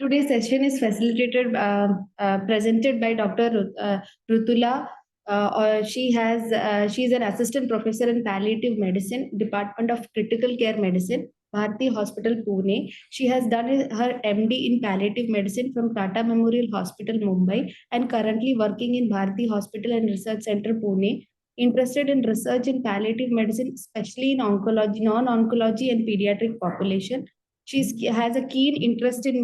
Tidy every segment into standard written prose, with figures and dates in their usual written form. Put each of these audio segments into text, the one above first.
Today's session is presented by Dr. Rutula. She is an assistant professor in palliative medicine, Department of Critical Care Medicine, Bharati Hospital, Pune. She has done her MD in palliative medicine from Tata Memorial Hospital, Mumbai, and currently working in Bharati Hospital and Research Center, Pune. Interested in research in palliative medicine, especially in oncology, non-oncology, and pediatric population. She has a keen interest in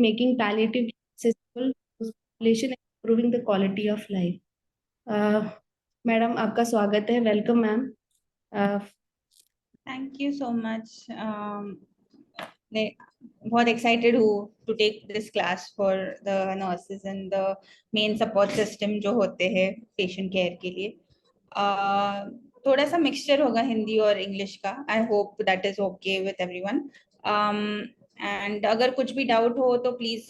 making palliative accessible to population and improving the quality of life. Madam आपका स्वागत है, welcome ma'am. Thank you so much. बहुत excited हूँ to take this class for the nurses and the main support system जो होते हैं patient care के लिए. थोड़ा सा mixture होगा हिंदी और English का. I hope that is okay with everyone. And अगर कुछ भी doubt हो तो please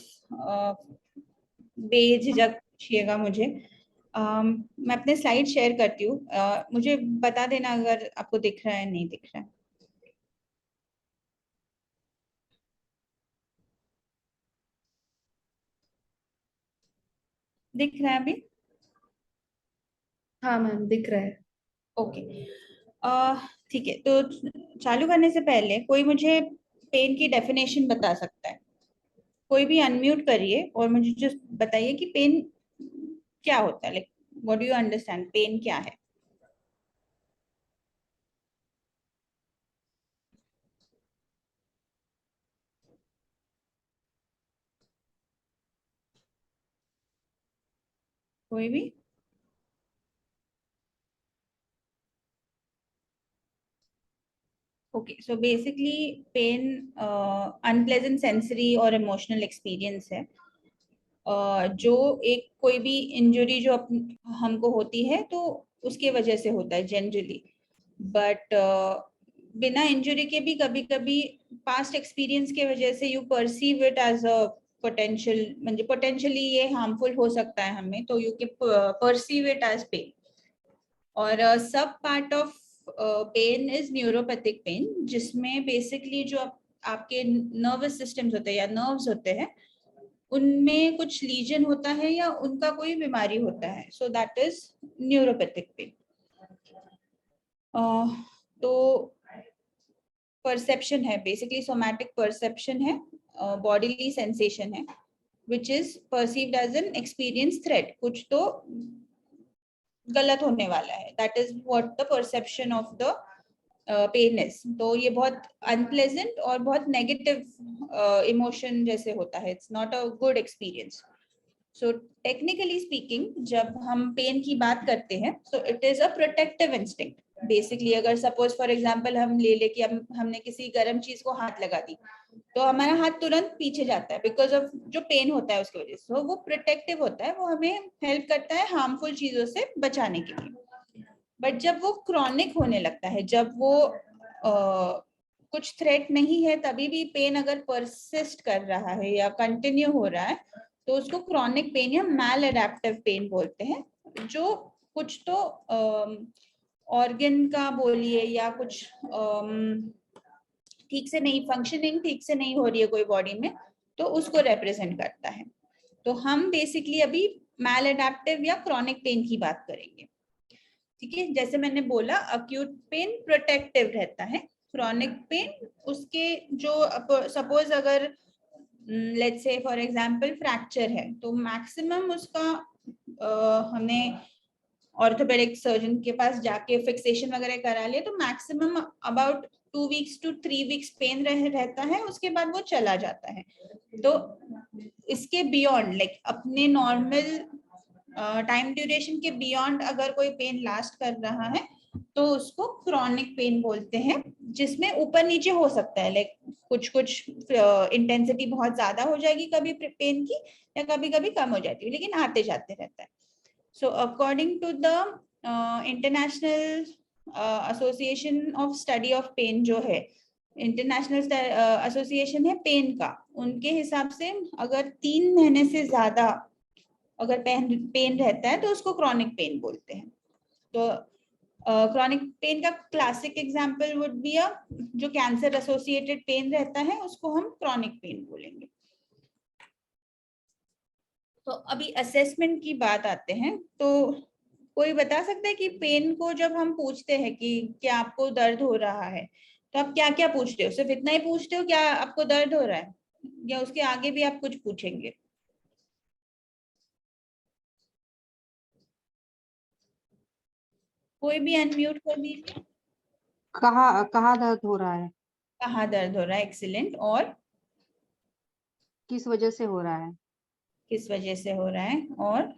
बेझिझक पूछिएगा मुझे. मैं अपने स्लाइड शेयर करती हूँ. मुझे बता देना अगर आपको दिख रहा है नहीं दिख रहा है. दिख रहा है अभी? हाँ मैम दिख रहा है. ओके ठीक है. तो चालू करने से पहले कोई मुझे पेन की डेफिनेशन बता सकता है? कोई भी अनम्यूट करिए और मुझे जस्ट बताइए कि पेन क्या होता है. Like what do you understand, pain क्या है? कोई भी? Okay, so basically pain unpleasant sensory और इमोशनल एक्सपीरियंस है. जो एक कोई भी इंजरी जो हमको होती है तो उसके वजह से होता है जनरली. बट बिना इंजरी के भी कभी कभी पास्ट एक्सपीरियंस के वजह से you perceive it as a potential, म्हणजे पोटेंशियली ये हार्मफुल हो सकता है हमें, तो you can perceive it as pain. और सब part of pain is neuropathic pain, जिसमें बेसिकली जो आपके नर्वस सिस्टम्स होते हैं या नर्व्स होते हैं उनमें कुछ लीजन होता है या उनका कोई बीमारी होता है. So that is neuropathic pain. तो परसेप्शन है, बेसिकली सोमैटिक परसेप्शन है, बॉडीली सेंसेशन है which is perceived as an experience threat. कुछ तो गलत होने वाला है. That is what the perception of the pain is. तो ये बहुत अनप्लेजेंट और बहुत नेगेटिव इमोशन जैसे होता है. It's not a good experience. So technically speaking जब हम पेन की बात करते हैं तो it is a protective instinct. Basically अगर सपोज फॉर एग्जांपल हम ले कि हमने किसी गर्म चीज को हाथ लगा दी तो हमारा हाथ तुरंत पीछे जाता है बिकॉज ऑफ जो पेन होता है उसकी वजह से. तो वो प्रोटेक्टिव होता है, वो हमें हेल्प करता है हार्मफुल चीजों से बचाने के लिए. बट जब वो क्रॉनिक होने लगता है, जब वो कुछ थ्रेट नहीं है तभी भी पेन अगर परसिस्ट कर रहा है या कंटिन्यू हो रहा है तो उसको क्रॉनिक पेन या मैल एडेप्टिव पेन बोलते हैं. जो कुछ तो ऑर्गन का बोलिए या कुछ ठीक से नहीं फंक्शनिंग ठीक से नहीं हो रही है कोई बॉडी में तो उसको रिप्रेजेंट करता है. तो हम बेसिकली अभी मैल एडेप्टिव या क्रॉनिक पेन की बात करेंगे. ठीक है, जैसे मैंने बोला अक्यूट पेन प्रोटेक्टिव रहता है. क्रॉनिक पेन उसके जो सपोज अगर let's say for example fracture है तो मैक्सिमम उसका हमने ऑर्थोपेडिक सर्जन के पास जाके फिक्सेशन वगैरह करा लिए तो maximum about 2 weeks to 3 weeks pain रहता है. उसके बाद वो चला जाता है. तो इसके बियॉन्ड लाइक अपने नॉर्मल टाइम ड्यूरेशन के बियॉन्ड अगर कोई पेन लास्ट कर रहा है तो उसको क्रॉनिक पेन बोलते हैं, जिसमें ऊपर नीचे हो सकता है. लाइक कुछ इंटेंसिटी बहुत ज्यादा हो जाएगी कभी पेन की या कभी कभी कम हो जाती है, लेकिन आते जाते रहता है. So according to the international association of study of pain, जो है इंटरनेशनल एसोसिएशन है पेन का, उनके हिसाब से अगर 3 महीने से ज्यादा अगर पेन रहता है तो उसको क्रॉनिक पेन बोलते हैं. तो क्रॉनिक पेन का क्लासिक एग्जांपल वुड बी जो कैंसर एसोसिएटेड पेन रहता है उसको हम क्रॉनिक पेन बोलेंगे। तो अभी असेसमेंट की बात आते हैं, तो कोई बता सकता है कि पेन को जब हम पूछते हैं कि क्या आपको दर्द हो रहा है, तो आप क्या क्या पूछते हो? सिर्फ इतना ही पूछते हो क्या आपको दर्द हो रहा है, या उसके आगे भी आप कुछ पूछेंगे? कोई भी अनम्यूट कर दीजिए। कहाँ कहाँ दर्द हो रहा है, कहाँ दर्द हो रहा है, एक्सीलेंट। और किस वजह से हो रहा है, किस वजह से हो रहा है, और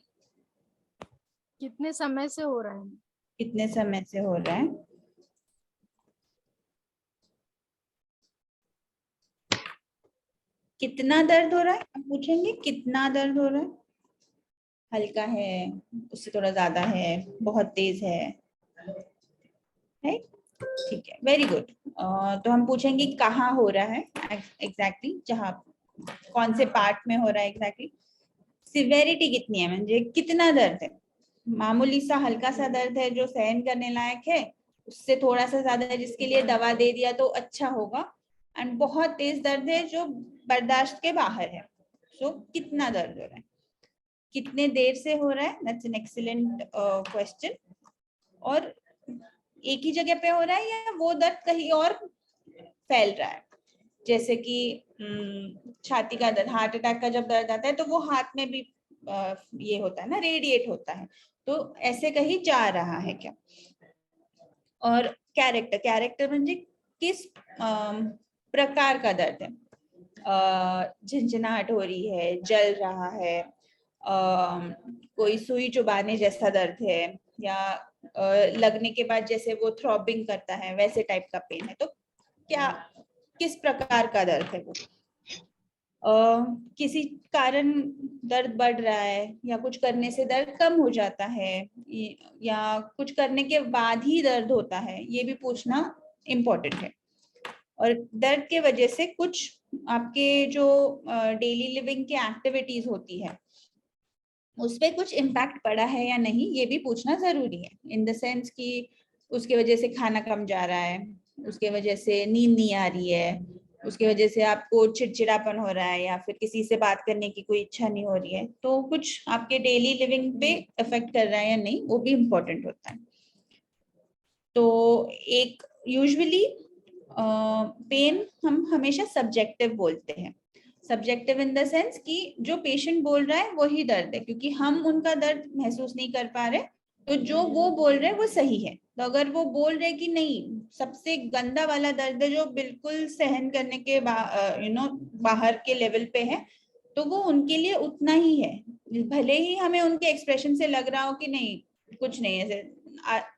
कितने समय से हो रहा है। कितने समय से हो रहा है। कितना दर्द हो रहा है आप पूछेंगे, कितना दर्द हो रहा है, हल्का है, उससे थोड़ा ज्यादा है, बहुत तेज है, ठीक है, वेरी गुड। तो हम पूछेंगे कहाँ हो रहा है एग्जैक्टली, जहाँ कौन से पार्ट में हो रहा है एग्जैक्टली। सिवेरिटी कितनी है, म्हणजे कितना दर्द है। मामूली सा हल्का सा दर्द है जो सहन करने लायक है, उससे थोड़ा सा ज्यादा है जिसके लिए दवा दे दिया तो अच्छा होगा, एंड बहुत तेज दर्द है जो बर्दाश्त के बाहर है। सो कितना दर्द हो रहा है, कितने देर से हो रहा है, दैट्स एन एक्सीलेंट क्वेश्चन। और एक ही जगह पे हो रहा है या वो दर्द कहीं और फैल रहा है, जैसे कि छाती का दर्द, हार्ट अटैक का जब दर्द आता है तो वो हाथ में भी ये होता है ना, रेडिएट होता है, तो ऐसे कहीं जा रहा है क्या। और कैरेक्टर, कैरेक्टर म्हणजे किस प्रकार का दर्द है, झंझनाहट हो रही है, जल रहा है, कोई सुई चुभाने जैसा दर्द है, या लगने के बाद जैसे वो थ्रॉबिंग करता है वैसे टाइप का पेन है, तो क्या किस प्रकार का दर्द है वो। किसी कारण दर्द बढ़ रहा है, या कुछ करने से दर्द कम हो जाता है, या कुछ करने के बाद ही दर्द होता है, ये भी पूछना इम्पोर्टेंट है। और दर्द के वजह से कुछ आपके जो डेली लिविंग की एक्टिविटीज होती है उस पर कुछ इम्पैक्ट पड़ा है या नहीं, ये भी पूछना जरूरी है। इन द सेंस कि उसके वजह से खाना कम जा रहा है, उसके वजह से नींद नहीं आ रही है, उसके वजह से आपको चिड़चिड़ापन हो रहा है, या फिर किसी से बात करने की कोई इच्छा नहीं हो रही है, तो कुछ आपके डेली लिविंग पे इफेक्ट कर रहा है या नहीं, वो भी इम्पोर्टेंट होता है। तो एक यूजुअली पेन हम हमेशा सब्जेक्टिव बोलते हैं। सब्जेक्टिव इन द सेंस कि जो पेशेंट बोल रहा है वही दर्द है, क्योंकि हम उनका दर्द महसूस नहीं कर पा रहे, तो जो वो बोल रहे हैं वो सही है। तो अगर वो बोल रहे कि नहीं, सबसे गंदा वाला दर्द है जो बिल्कुल सहन करने के बाहर के लेवल पे है, तो वो उनके लिए उतना ही है, भले ही हमें उनके एक्सप्रेशन से लग रहा हो कि नहीं कुछ नहीं है,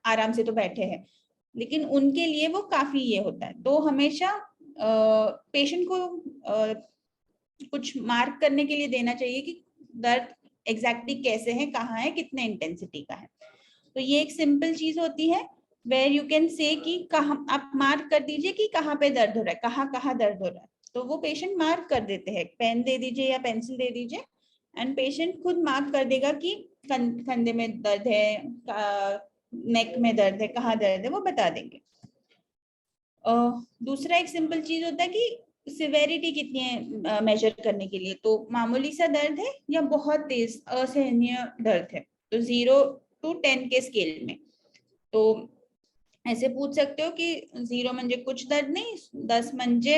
आराम से तो बैठे हैं, लेकिन उनके लिए वो काफी ये होता है। तो हमेशा पेशेंट को कुछ मार्क करने के लिए देना चाहिए कि दर्द एग्जैक्टली कैसे है, कहाँ है, कितने इंटेंसिटी का है। तो ये एक सिंपल चीज होती है वेर यू कैन से कि कहाँ आप मार्क कर दीजिए कि कहाँ पे दर्द हो रहा है, कहाँ कहाँ दर्द हो रहा है, तो वो पेशेंट मार्क कर देते हैं। पेन दे दीजिए या पेंसिल दे दीजिए, एंड पेशेंट खुद मार्क कर देगा कि कंधे में दर्द है, नेक में दर्द है, कहाँ दर्द है, वो बता देंगे। दूसरा एक सिंपल चीज होता है कि सिवेरिटी कितनी है मेजर करने के लिए, तो मामूली सा दर्द है या बहुत तेज असहनीय दर्द है, तो 0 to 10 के स्केल में। तो ऐसे पूछ सकते हो कि 0 म्हणजे कुछ दर्द नहीं, 10 म्हणजे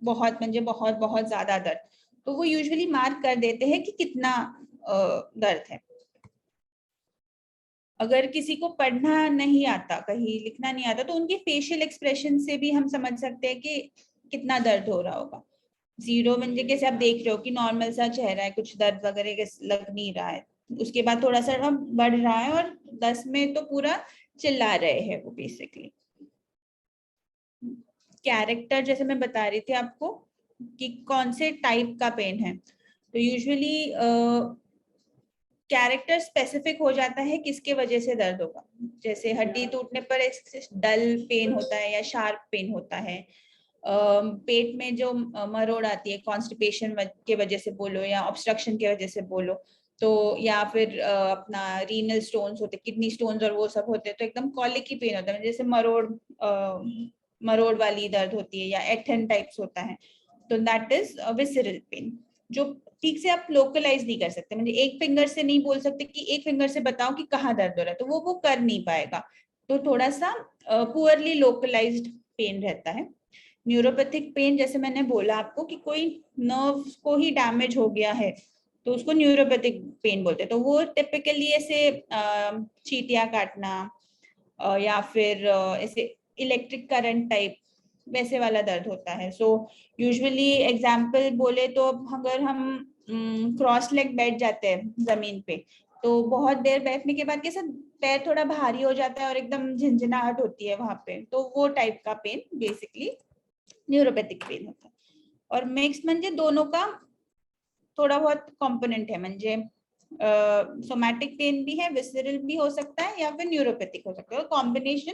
बहुत बहुत ज्यादा दर्द, तो वो यूजुअली मार्क कर देते हैं कि कितना दर्द है। अगर किसी को पढ़ना नहीं आता, कहीं लिखना नहीं आता, तो उनके फेशियल एक्सप्रेशन से भी हम समझ सकते हैं कि कितना दर्द हो रहा होगा। 0 म्हणजे कैसे आप देख रहे हो कि नॉर्मल सा चेहरा है, कुछ दर्द वगैरह लग नहीं रहा है, उसके बाद थोड़ा सा बढ़ रहा है, और 10 में तो पूरा चिल्ला रहे हैं वो बेसिकली। कैरेक्टर जैसे मैं बता रही थी आपको कि कौन से टाइप का पेन है, तो यूजुअली कैरेक्टर स्पेसिफिक हो जाता है किसके वजह से दर्द होगा। जैसे हड्डी टूटने पर एक डल पेन होता है या शार्प पेन होता है, पेट में जो मरोड़ आती है कॉन्स्टिपेशन के वजह से बोलो या ऑब्स्ट्रक्शन की वजह से बोलो, तो या फिर अपना रीनल स्टोन्स होते, किडनी स्टोन्स और वो सब होते हैं, तो एकदम कॉलिक की पेन होता है, जैसे मरोड़ वाली दर्द होती है या एथन टाइप्स होता है, तो दैट इज विसरल पेन, जो ठीक से आप लोकलाइज नहीं कर सकते, मतलब एक फिंगर से नहीं बोल सकते कि एक फिंगर से बताओ कि कहाँ दर्द हो रहा है, तो वो कर नहीं पाएगा, तो थोड़ा सा पुअरली लोकलाइज्ड पेन रहता है। न्यूरोपैथिक पेन, जैसे मैंने बोला आपको कि कोई नर्व को ही डैमेज हो गया है तो उसको न्यूरोपैथिक पेन बोलते हैं, तो वो टिपिकली ऐसे चींटियां काटना या फिर ऐसे इलेक्ट्रिक करंट टाइप वैसे वाला दर्द होता है। सो यूजुअली एग्जांपल बोले तो अगर हम क्रॉस लेग बैठ जाते हैं जमीन पे, तो बहुत देर बैठने के बाद कैसा पैर थोड़ा भारी हो जाता है और एकदम झंझनाहट होती है वहां पे, तो वो टाइप का पेन बेसिकली न्यूरोपैथिक पेन होता है। और मिक्स म्हणजे दोनों का थोड़ा बहुत कंपोनेंट है, म्हणजे सोमैटिक पेन भी है, विसरल भी हो सकता है या फिर न्यूरोपैथिक हो सकता है, कॉम्बिनेशन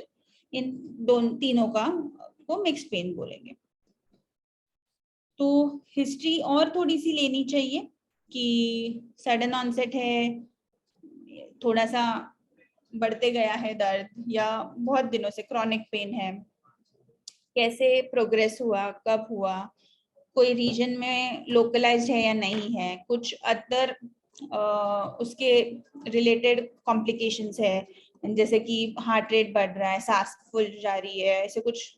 इन दोनों तीनों का वो मिक्स पेन बोलेंगे। तो हिस्ट्री और थोड़ी सी लेनी चाहिए कि सडन ऑनसेट है, थोड़ा सा बढ़ते गया है दर्द, या बहुत दिनों से क्रॉनिक पेन है, कैसे प्रोग्रेस हुआ, कब हुआ, कोई रीजन में लोकलाइज्ड है या नहीं है, कुछ अदर उसके रिलेटेड कॉम्प्लिकेशंस है, जैसे कि हार्ट रेट बढ़ रहा है, सांस फूल जा रही है, ऐसे कुछ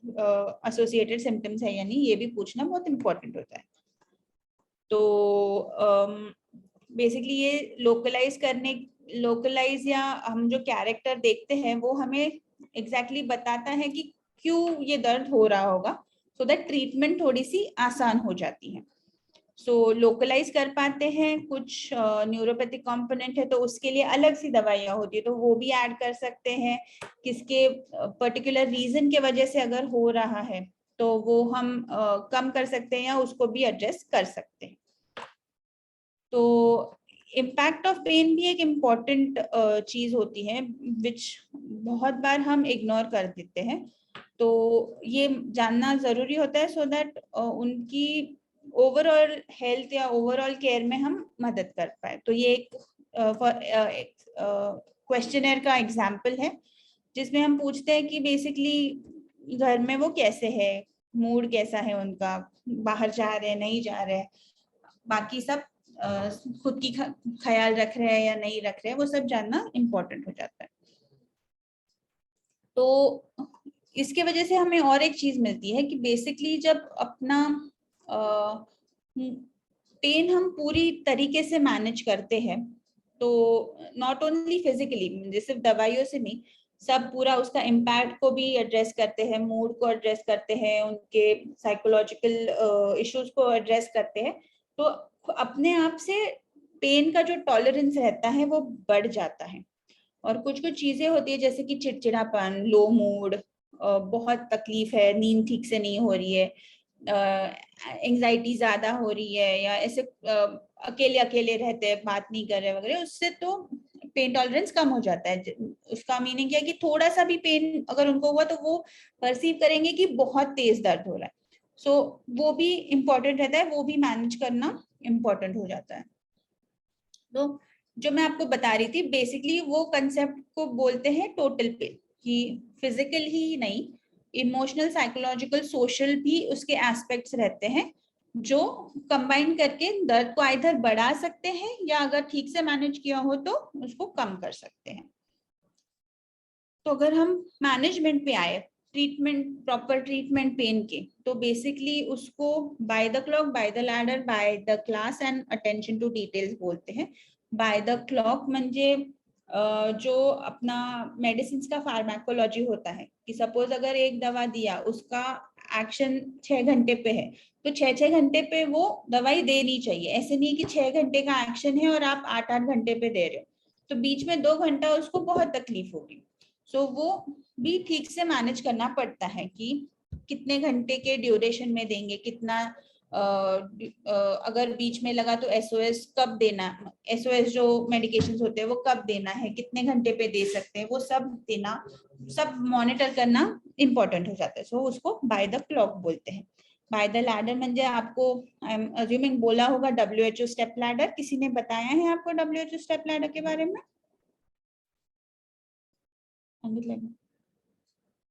एसोसिएटेड सिम्टम्स है या नहीं, ये भी पूछना बहुत इंपॉर्टेंट होता है। तो बेसिकली ये लोकलाइज या हम जो कैरेक्टर देखते हैं वो हमें एग्जैक्टली बताता है कि क्यों ये दर्द हो रहा होगा, सो दैट ट्रीटमेंट थोड़ी सी आसान हो जाती है। सो लोकलाइज कर पाते हैं, कुछ न्यूरोपैथिक कंपोनेंट है तो उसके लिए अलग सी दवाइयाँ होती है, तो वो भी ऐड कर सकते हैं, किसके पर्टिकुलर रीजन के वजह से अगर हो रहा है तो वो हम कम कर सकते हैं या उसको भी एड्रेस कर सकते हैं। तो इम्पैक्ट ऑफ पेन भी एक इम्पॉर्टेंट चीज होती है विच बहुत बार हम इग्नोर कर देते हैं, तो ये जानना जरूरी होता है सो दैट उनकी ओवरऑल हेल्थ या ओवरऑल केयर में हम मदद कर पाए। तो ये एक क्वेश्चनर का एग्जाम्पल है जिसमें हम पूछते हैं कि बेसिकली घर में वो कैसे है, मूड कैसा है उनका, बाहर जा रहे हैं नहीं जा रहे हैं, बाकी सब खुद की ख्याल रख रहे हैं या नहीं रख रहे हैं, वो सब जानना इम्पोर्टेंट हो जाता है। तो इसके वजह से हमें और एक चीज मिलती है कि बेसिकली जब अपना पेन हम पूरी तरीके से मैनेज करते हैं, तो नॉट ओनली फिजिकली, सिर्फ दवाइयों से नहीं, सब पूरा उसका इम्पैक्ट को भी एड्रेस करते हैं, मूड को एड्रेस करते हैं, उनके साइकोलॉजिकल इश्यूज को एड्रेस करते हैं, तो अपने आप से पेन का जो टॉलरेंस रहता है वो बढ़ जाता है। और कुछ कुछ चीजें होती है जैसे कि चिड़चिड़ापन, लो मूड, बहुत तकलीफ है, नींद ठीक से नहीं हो रही है, एंजाइटी ज्यादा हो रही है, या ऐसे अकेले अकेले रहते हैं, बात नहीं कर रहे वगैरह, उससे तो पेन टॉलरेंस कम हो जाता है। उसका मीनिंग क्या है कि थोड़ा सा भी पेन अगर उनको हुआ तो वो परसीव करेंगे कि बहुत तेज दर्द हो रहा है, सो वो भी इम्पोर्टेंट रहता है, वो भी मैनेज करना इम्पोर्टेंट हो जाता है। तो जो मैं आपको बता रही थी बेसिकली वो कंसेप्ट को बोलते हैं टोटल पेन, कि फिजिकल ही नहीं, इमोशनल, साइकोलॉजिकल, सोशल भी उसके एस्पेक्ट्स रहते हैं जो कंबाइन करके दर्द को आइधर बढ़ा सकते हैं या अगर ठीक से मैनेज किया हो तो उसको कम कर सकते हैं। तो अगर हम मैनेजमेंट पे आए, ट्रीटमेंट, प्रॉपर ट्रीटमेंट पेन के, तो बेसिकली उसको by the clock, by the ladder, by the class and attention to details बोलते हैं। बाय द क्लॉक म्हणजे जो अपना मेडिसिन का फार्माकोलॉजी होता है कि सपोज अगर एक दवा दिया, उसका एक्शन 6 घंटे पे है, तो 6 घंटे पे वो दवाई देनी चाहिए। ऐसे नहीं कि 6 घंटे का एक्शन है और आप 8 घंटे पे दे रहे हो, तो बीच में 2 घंटा उसको बहुत तकलीफ होगी। सो वो भी ठीक से मैनेज करना पड़ता है कि कितने घंटे के ड्यूरेशन में देंगे, कितना अगर बीच में लगा तो एसओएस कब देना, एसओएस जो मेडिकेशंस होते हैं वो कब देना है, कितने घंटे पे दे सकते हैं, वो सब देना, सब मॉनिटर करना इम्पोर्टेंट हो जाता है। सो उसको बाय द क्लॉक बोलते हैं। बाय द लैडर म्हणजे आपको आई एम अज्यूमिंग बोला होगा WHO स्टेप लैडर, किसी ने बताया है आपको WHO स्टेप लैडर के बारे में?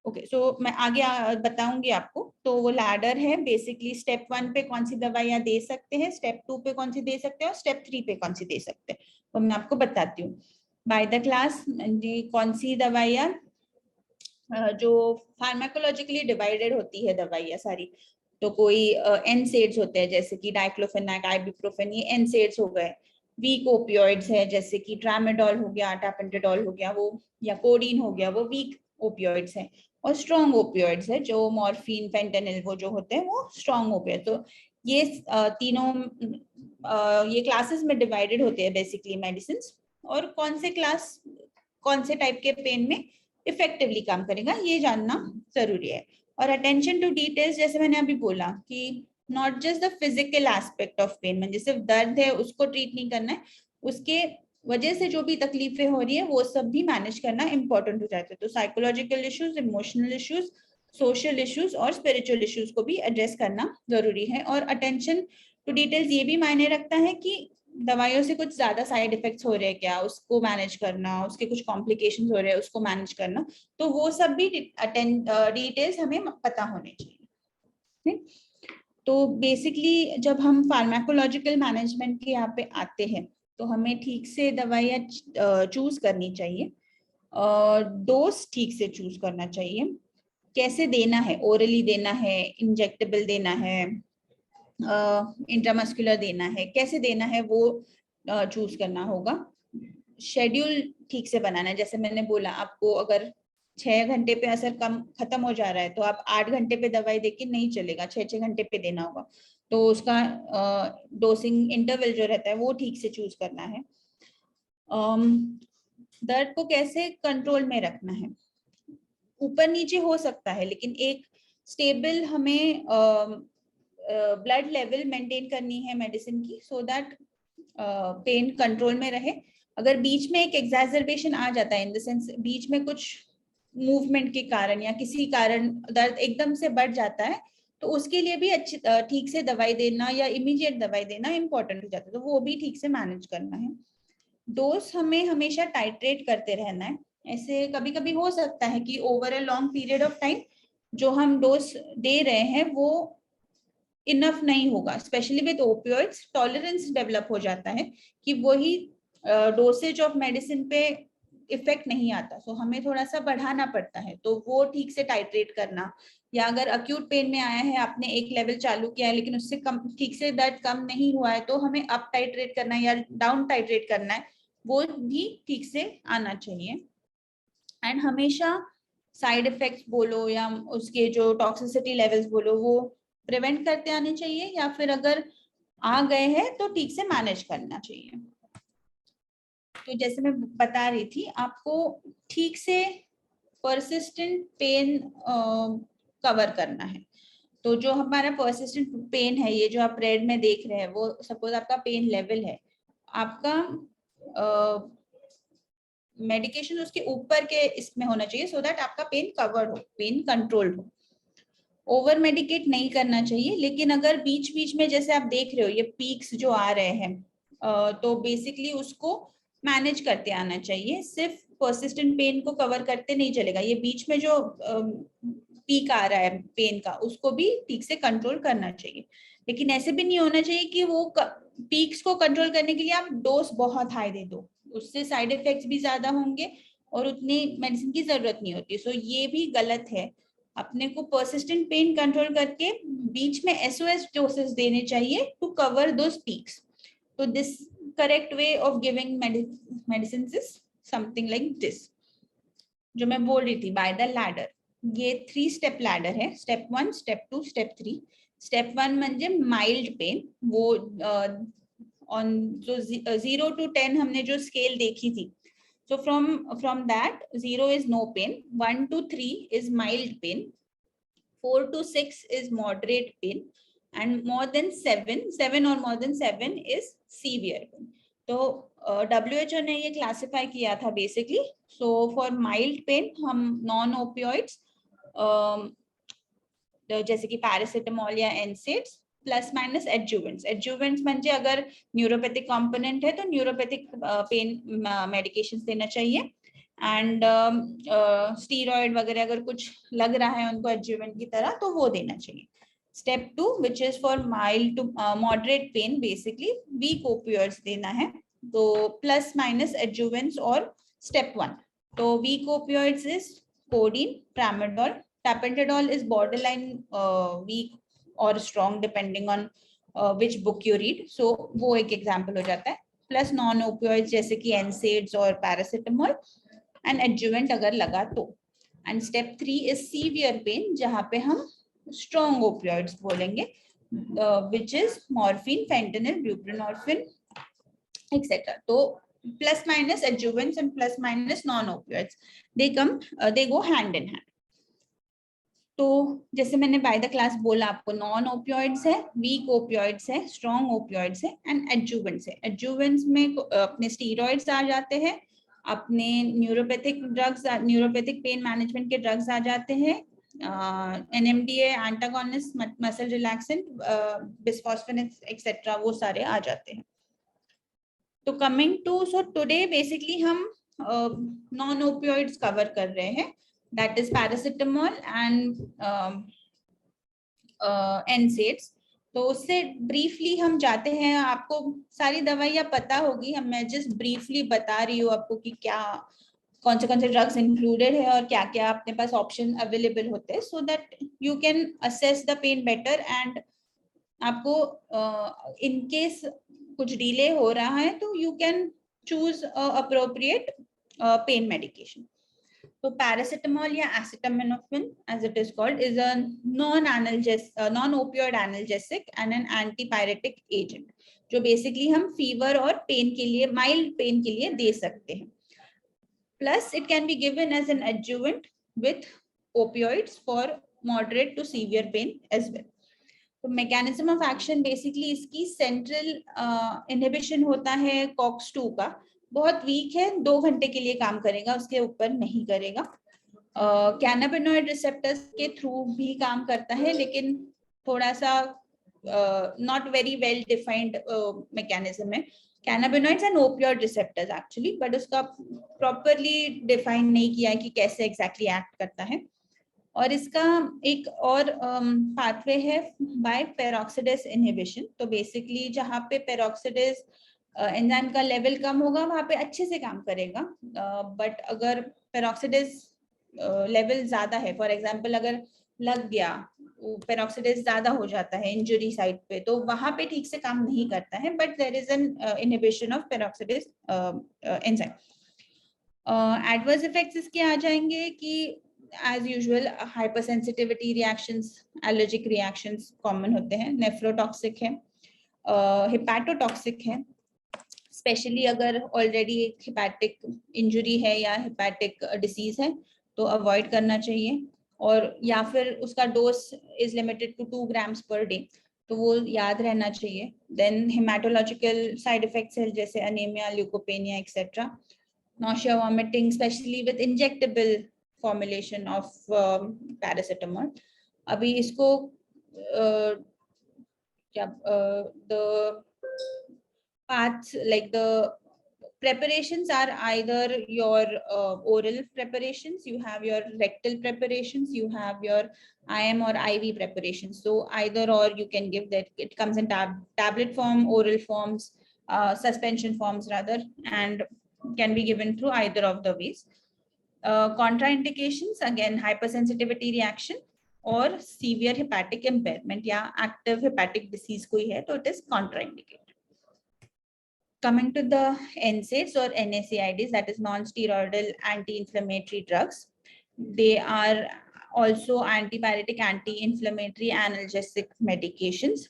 ओके, सो मैं आगे बताऊंगी आपको। तो वो लैडर है बेसिकली, स्टेप 1 पे कौन सी दवाइयाँ दे सकते हैं, स्टेप 2 पे कौन सी दे सकते हैं और स्टेप 3 पे कौन सी दे सकते हैं, तो मैं आपको बताती हूँ। बाय द क्लास कौन सी दवाइयाँ जो फार्माकोलॉजिकली डिवाइडेड होती है दवाइयाँ सारी, तो कोई एनसेड्स होते हैं जैसे कि डाइक्लोफेनाक, आइबुप्रोफेन, ये एनसेड्स हो गए। वीक ओपियोइड्स है जैसे कि ट्रामेडोल हो गया, टापेंटेडोल हो गया वो, या कोडीन हो गया, वो वीक ओपियोइड्स है। और स्ट्रॉन्ग ओपियोइड्स है जो मॉर्फिन, फेंटेनिल, वो जो होते हैं वो स्ट्रॉन्ग ओपियोइड। तो ये तीनों ये क्लासेस में डिवाइडेड होते हैं बेसिकली मेडिसिन, और कौन से क्लास कौन से टाइप के पेन में इफेक्टिवली काम करेगा ये जानना जरूरी है। और अटेंशन टू डिटेल्स, जैसे मैंने अभी बोला कि not just the physical aspect of pain, म्हणजे सिर्फ दर्द है उसको ट्रीट नहीं करना है, उसके वजह से जो भी तकलीफें हो रही है वो सब भी मैनेज करना इंपॉर्टेंट हो जाता है। तो psychological issues, emotional issues, social issues और स्पिरिचुअल इश्यूज को भी एड्रेस करना जरूरी है। और अटेंशन टू डिटेल्स ये भी मायने रखता है कि दवाइयों से कुछ ज्यादा साइड इफेक्ट्स हो रहे हैं क्या, उसको मैनेज करना, उसके कुछ कॉम्प्लिकेशंस हो रहे हैं उसको मैनेज करना, तो वो सब भी डिटेल्स हमें पता होने चाहिए। तो बेसिकली जब हम फार्माकोलॉजिकल मैनेजमेंट के यहाँ पे आते हैं तो हमें ठीक से दवाइयाँ चूज करनी चाहिए, डोज ठीक से चूज करना चाहिए, कैसे देना है, ओरली देना है, इंजेक्टेबल देना है, इंट्रामस्कुलर देना है, कैसे देना है वो चूज करना होगा। शेड्यूल ठीक से बनाना है, जैसे मैंने बोला आपको अगर 6 घंटे पे असर कम खत्म हो जा रहा है तो आप 8 घंटे पे दवाई देके नहीं चलेगा, 6 घंटे पे देना होगा। तो उसका डोसिंग इंटरवल जो रहता है वो ठीक से चूज करना है। दर्द को कैसे कंट्रोल में रखना है, ऊपर नीचे हो सकता है लेकिन एक स्टेबल हमें ब्लड लेवल मेंटेन करनी है मेडिसिन की, सो दैट पेन कंट्रोल में रहे। अगर बीच में एक एग्जैजर्बेशन आ जाता है, इन द सेंस बीच में कुछ मूवमेंट के कारण या किसी कारण दर्द एकदम से बढ़ जाता है, तो उसके लिए भी अच्छी ठीक से दवाई देना या इमीडिएट दवाई देना इंपॉर्टेंट हो जाता है, तो वो भी ठीक से मैनेज करना है। डोज हमें हमेशा टाइट्रेट करते रहना है। ऐसे कभी कभी हो सकता है कि over a long period of time जो हम डोज दे रहे हैं वो इनफ नहीं होगा, specially with opioids tolerance develop हो जाता है कि वही डोसेज ऑफ मेडिसिन पे इफेक्ट नहीं आता, सो हमें थोड़ा सा बढ़ाना पड़ता है, तो वो ठीक से टाइट्रेट करना। या अगर अक्यूट पेन में आया है, आपने एक लेवल चालू किया है लेकिन उससे कम ठीक से दर्द कम नहीं हुआ है, तो हमें अप टाइट्रेट करना है या डाउन टाइट्रेट करना है, वो भी ठीक से आना चाहिए। एंड हमेशा साइड इफेक्ट्स बोलो या उसके जो टॉक्सिसिटी लेवल्स बोलो वो प्रिवेंट करते आने चाहिए, या फिर अगर आ गए हैं तो ठीक से मैनेज करना चाहिए। तो जैसे मैं बता रही थी आपको ठीक से परसिस्टेंट पेन कवर करना है। तो जो हमारा परसिस्टेंट पेन है, ये जो आप रेड में देख रहे हैं, वो सपोज आपका पेन लेवल है, आपका मेडिकेशन उसके ऊपर के इसमें होना चाहिए, सो दैट आपका पेन कवर्ड हो, पेन कंट्रोल्ड हो। ओवर मेडिकेट नहीं करना चाहिए, लेकिन अगर बीच बीच में जैसे आप देख रहे हो ये पीक्स जो आ रहे हैं, तो बेसिकली उसको मैनेज करते आना चाहिए, सिर्फ परसिस्टेंट पेन को कवर करते नहीं चलेगा, ये बीच में जो पीक आ रहा है पेन का उसको भी ठीक से कंट्रोल करना चाहिए। लेकिन ऐसे भी नहीं होना चाहिए कि वो पीक्स को कंट्रोल करने के लिए आप डोज बहुत हाई दे दो, उससे साइड इफेक्ट्स भी ज्यादा होंगे और उतनी मेडिसिन की जरूरत नहीं होती, सो ये भी गलत है। अपने को परसिस्टेंट पेन कंट्रोल करके बीच में एसओएस डोसेस देने चाहिए टू कवर दोस पीक्स। तो this correct way of giving medicine is something like this, जो मैं बोल रही थी बाय द लैडर। ये 3 स्टेप लैडर है, स्टेप 1, स्टेप 2, स्टेप 3। स्टेप 1 म्हणजे माइल्ड पेन, वो ऑन जो 0 to 10 हमने जो स्केल देखी थी, so from that 0 is no pain, 1 to 3 is mild pain, 4 to 6 is moderate pain, and more than 7 or more than 7 is severe pain. तो WHO ने ये क्लासिफाई किया था basically. So for mild pain हम non opioids जैसे की paracetamol या NSAIDs plus minus adjuvants. Adjuvants म्हणजे अगर न्यूरोपैथिक कंपोनेंट है तो न्यूरोपैथिक पेन मेडिकेशंस देना चाहिए. एंड स्टीरॉयड वगैरह अगर कुछ लग रहा है उनको एडजुवेंट की तरह तो वो देना चाहिए. Step 2 which is for mild to moderate pain, basically weak opioids देना है. तो प्लस माइनस एडजुवेंट्स. और स्टेप 1, तो weak opioids is codeine, tramadol. Tapentadol is borderline weak और strong depending on which book you read. So वो एक example हो जाता है. प्लस नॉन ओपियोइड्स जैसे कि एनसेड्स और पैरासिटामोल एंड एडजुवेंट अगर लगा तो. And step 3 is severe pain, जहाँ पे हम स्ट्रॉन्ग ओपियोइड्स बोलेंगे, which is morphine, fentanyl, buprenorphine etcetera. तो plus minus adjuvants and plus minus non opioids, they go hand in hand. तो जैसे मैंने बाय द क्लास बोला आपको, नॉन ओपियोइड्स है, वीक ओपियोइड्स है, स्ट्रॉन्ग ओपियोइड्स है एंड एडजुवेंट्स है. एडजुवेंट्स में अपने स्टीरॉइड्स आ जाते हैं, अपने neuropathic drugs, neuropathic pain management के ड्रग्स आ जाते हैं, NMDA, antagonist, muscle relaxant, bisphosphonates etcetera, वो सारे आ जाते हैं. तो coming to, so today basically हम नॉन ओपियोइड्स कवर कर रहे हैं, that is paracetamol and NSAIDs. तो उससे ब्रीफली हम जाते हैं. आपको सारी दवाइयाँ पता होगी, हम मैं जस्ट ब्रीफली बता रही हूँ आपको कि क्या कौन से ड्रग्स इंक्लूडेड है और क्या क्या अपने पास ऑप्शन अवेलेबल होते हैं, so that you can assess the pain better. And आपको इन केस कुछ डिले हो रहा है तो you can choose appropriate pain medication. So paracetamol या acetaminophen, as it is called, is a non-opioid analgesic and an antipyretic agent, जो basically हम fever और पेन के लिए, माइल्ड पेन के लिए दे सकते हैं. Plus it can be given as an adjuvant with opioids for moderate to severe pain as well. तो mechanism of action basically इसकी central inhibition होता है COX-2 का. बहुत वीक है, 2 घंटे के लिए काम करेगा, उसके ऊपर नहीं करेगा. कैनाबिनॉइड रिसेप्टर्स के थ्रू भी काम करता है, लेकिन थोड़ा सा not very well defined mechanism है. Cannabinoids and opioid receptors actually, but उसका प्रॉपरली डिफाइन नहीं किया है कि कैसे एग्जैक्टली एक्ट करता है. और इसका एक और पाथवे है बाय पेरोक्सिडेज इनहिबिशन. तो बेसिकली जहाँ पे पेरोक्सिडेज एंजाइम का लेवल कम होगा वहाँ पे अच्छे से काम करेगा. बट अगर पेरोक्सिडेज लेवल ज्यादा है, फॉर एग्जांपल अगर लग गया, पेरोक्सिडेज ज्यादा हो जाता है इंजरी साइट पे, तो वहाँ पे ठीक से काम नहीं करता है. But there is an inhibition of peroxidase enzyme. Adverse effects इसके आ जाएंगे कि as usual hypersensitivity reactions, allergic reactions common होते हैं. नेफ्रोटॉक्सिक है, हिपैटोटॉक्सिक है, स्पेशली अगर ऑलरेडी एक हिपैटिक इंजरी है या हिपैटिक डिसीज है तो अवॉइड करना चाहिए. और या फिर उसका dose is limited to 2 grams per day, तो वो याद रहना चाहिए. देन हेमाटोलॉजिकल साइड इफेक्ट्स है जैसे anaemia, leukopenia etcetera. Nausea, vomiting, specially with injectable formulation of paracetamol. अभी इसको the paths, like the preparations are either your oral preparations, you have your rectal preparations, you have your IM or IV preparations. So either or you can give that. It comes in tablet form, oral forms, suspension forms rather, and can be given through either of the ways. Contraindications, again, hypersensitivity reaction और severe hepatic impairment या active hepatic disease कोई है तो it is contraindicated. Coming to the NSAIDs or NSAIDs, that is non-steroidal anti-inflammatory drugs. They are also antipyretic, anti-inflammatory, analgesic medications.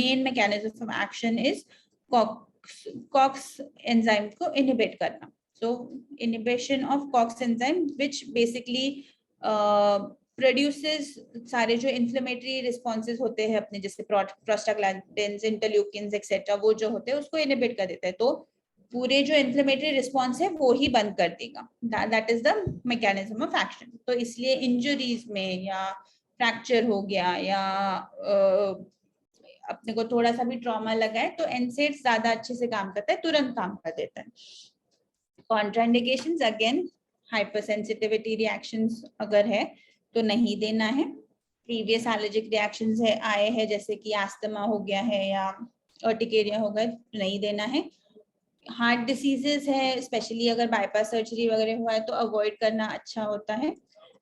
Main mechanism of action is COX enzyme को inhibit करना. So inhibition of COX enzyme, which basically produces सारे जो inflammatory responses होते हैं अपने, जैसे prostaglandins, interleukins etcetera, वो जो होते हैं उसको inhibit कर देता है. तो पूरे जो inflammatory response है वो ही बंद कर देगा. That is the mechanism of action. तो इसलिए injuries में या फ्रैक्चर हो गया या अपने को थोड़ा सा भी ट्रॉमा लगा है तो एनसेड ज्यादा अच्छे से काम करता है, तुरंत काम कर देता है। Contraindications again hyper sensitivity reactions अगर है तो नहीं देना है। प्रीवियस एलर्जिक रिएक्शंस है आए हैं जैसे कि एस्थमा हो गया है या अर्टिकेरिया हो गया, नहीं देना है। हार्ट डिसीजेस है, स्पेशली अगर बाईपास सर्जरी वगैरह हुआ है तो अवॉइड करना अच्छा होता है।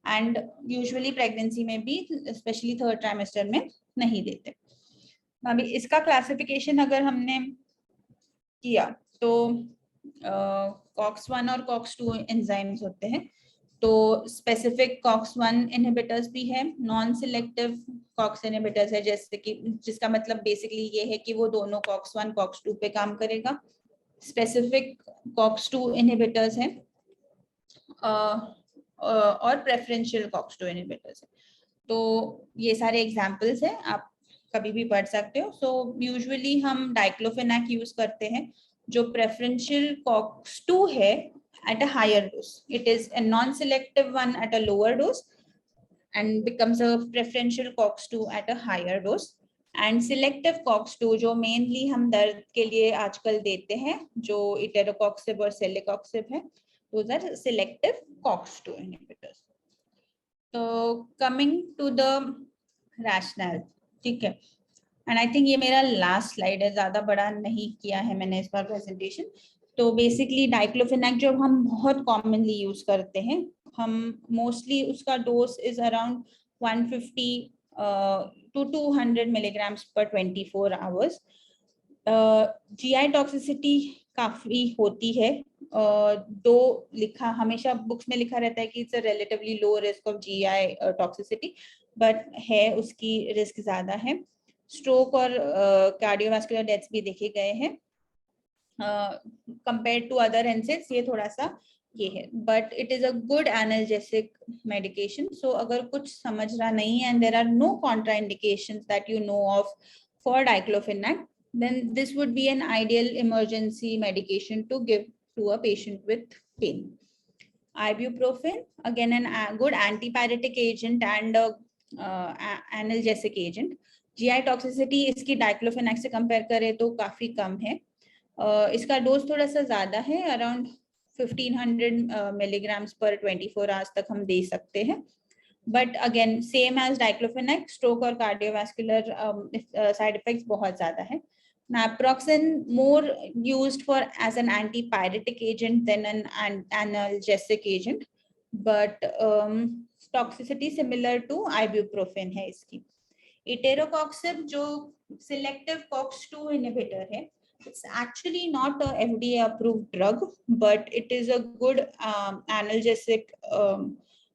एंड यूजुअली प्रेगनेंसी में भी स्पेशली थर्ड ट्राइमेस्टर में नहीं देते। अभी इसका क्लासिफिकेशन अगर हमने किया तो COX-1 और COX-2 एंजाइम्स होते हैं। तो स्पेसिफिक COX-1 इनहिबिटर्स भी है, नॉन सिलेक्टिव COX इनहिबिटर्स है, जैसे कि जिसका मतलब बेसिकली ये है कि वो दोनों COX-1 COX-2 पे काम करेगा। स्पेसिफिक COX-2 इनहिबिटर्स हैं और प्रेफरेंशियल COX-2 इनहिबिटर्स है। तो ये सारे एग्जांपल्स हैं, आप कभी भी पढ़ सकते हो। सो यूजुअली हम डाइक्लोफेनाक यूज करते हैं जो प्रेफरेंशियल COX-2 है at a higher dose. It is a non-selective one at a lower dose and becomes a preferential COX-2 at a higher dose. And selective COX-2 जो mainly हम दर्द के लिए आजकल देते हैं, जो इटेरोकॉक्सिब और सेलेकॉक्सिब है, those are selective COX-2 inhibitors. तो coming to the rationale, ठीक है, एंड आई थिंक ये मेरा लास्ट स्लाइड है, ज्यादा बड़ा नहीं किया है मैंने इस बार प्रेजेंटेशन। तो बेसिकली डाइक्लोफेनाक जो हम बहुत कॉमनली यूज करते हैं, हम मोस्टली उसका dose is around 150 to 200 milligrams per 24 hours. GI toxicity काफी होती है, दो लिखा हमेशा बुक्स में लिखा रहता है कि it's a relatively low risk of GI toxicity, but है उसकी रिस्क ज्यादा है। स्ट्रोक और कार्डियोवास्कुलर डेथ्स भी देखे गए हैं कंपेयर टू अदर एनसेड्स, ये थोड़ा सा ये है, but it is a good analgesic medication. So अगर कुछ समझ रहा नहीं है and there are no contraindications that you know of for diclofenac, then this would be an ideal emergency medication to give to a patient with pain. Ibuprofen, again a good antipyretic agent and analgesic agent. GI toxicity इसकी diclofenac से compare करें तो काफी कम है। इसका dose थोड़ा सा ज्यादा है, अराउंड 1500 मिलीग्राम्स पर 24 आवर्स तक हम दे सकते हैं। But again same as diclofenac, stroke और कार्डियोवास्कुलर साइड इफेक्ट्स बहुत ज्यादा है। Naproxen more used for as an antipyretic agent than an analgesic agent, but toxicity similar to ibuprofen है इसकी। Eterocoxib जो selective COX-2 inhibitor है, it's actually not a FDA approved drug, but it is a good analgesic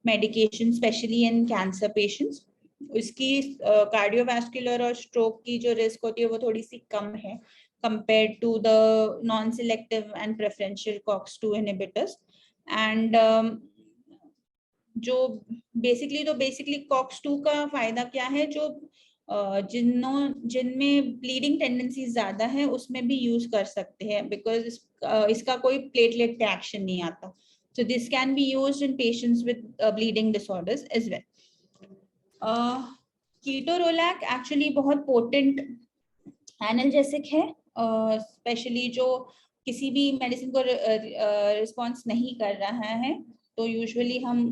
medication, especially in cancer patients. उसकी cardiovascular और stroke की जो risk होती है वो थोड़ी सी कम है compare to the non selective and preferential COX-2 inhibitors. And जो बेसिकली COX-2 का फायदा क्या है, जो जिनमें ब्लीडिंग टेंडेंसी ज्यादा है उसमें भी यूज कर सकते हैं, बिकॉज इसका कोई प्लेटलेट रिएक्शन नहीं आता। So this can be used in patients with bleeding disorders as well. Ketorolac actually बहुत पोटेंट एनाल्जेसिक है, स्पेशली जो किसी भी मेडिसिन को रिस्पॉन्स नहीं कर रहा है तो यूजुअली हम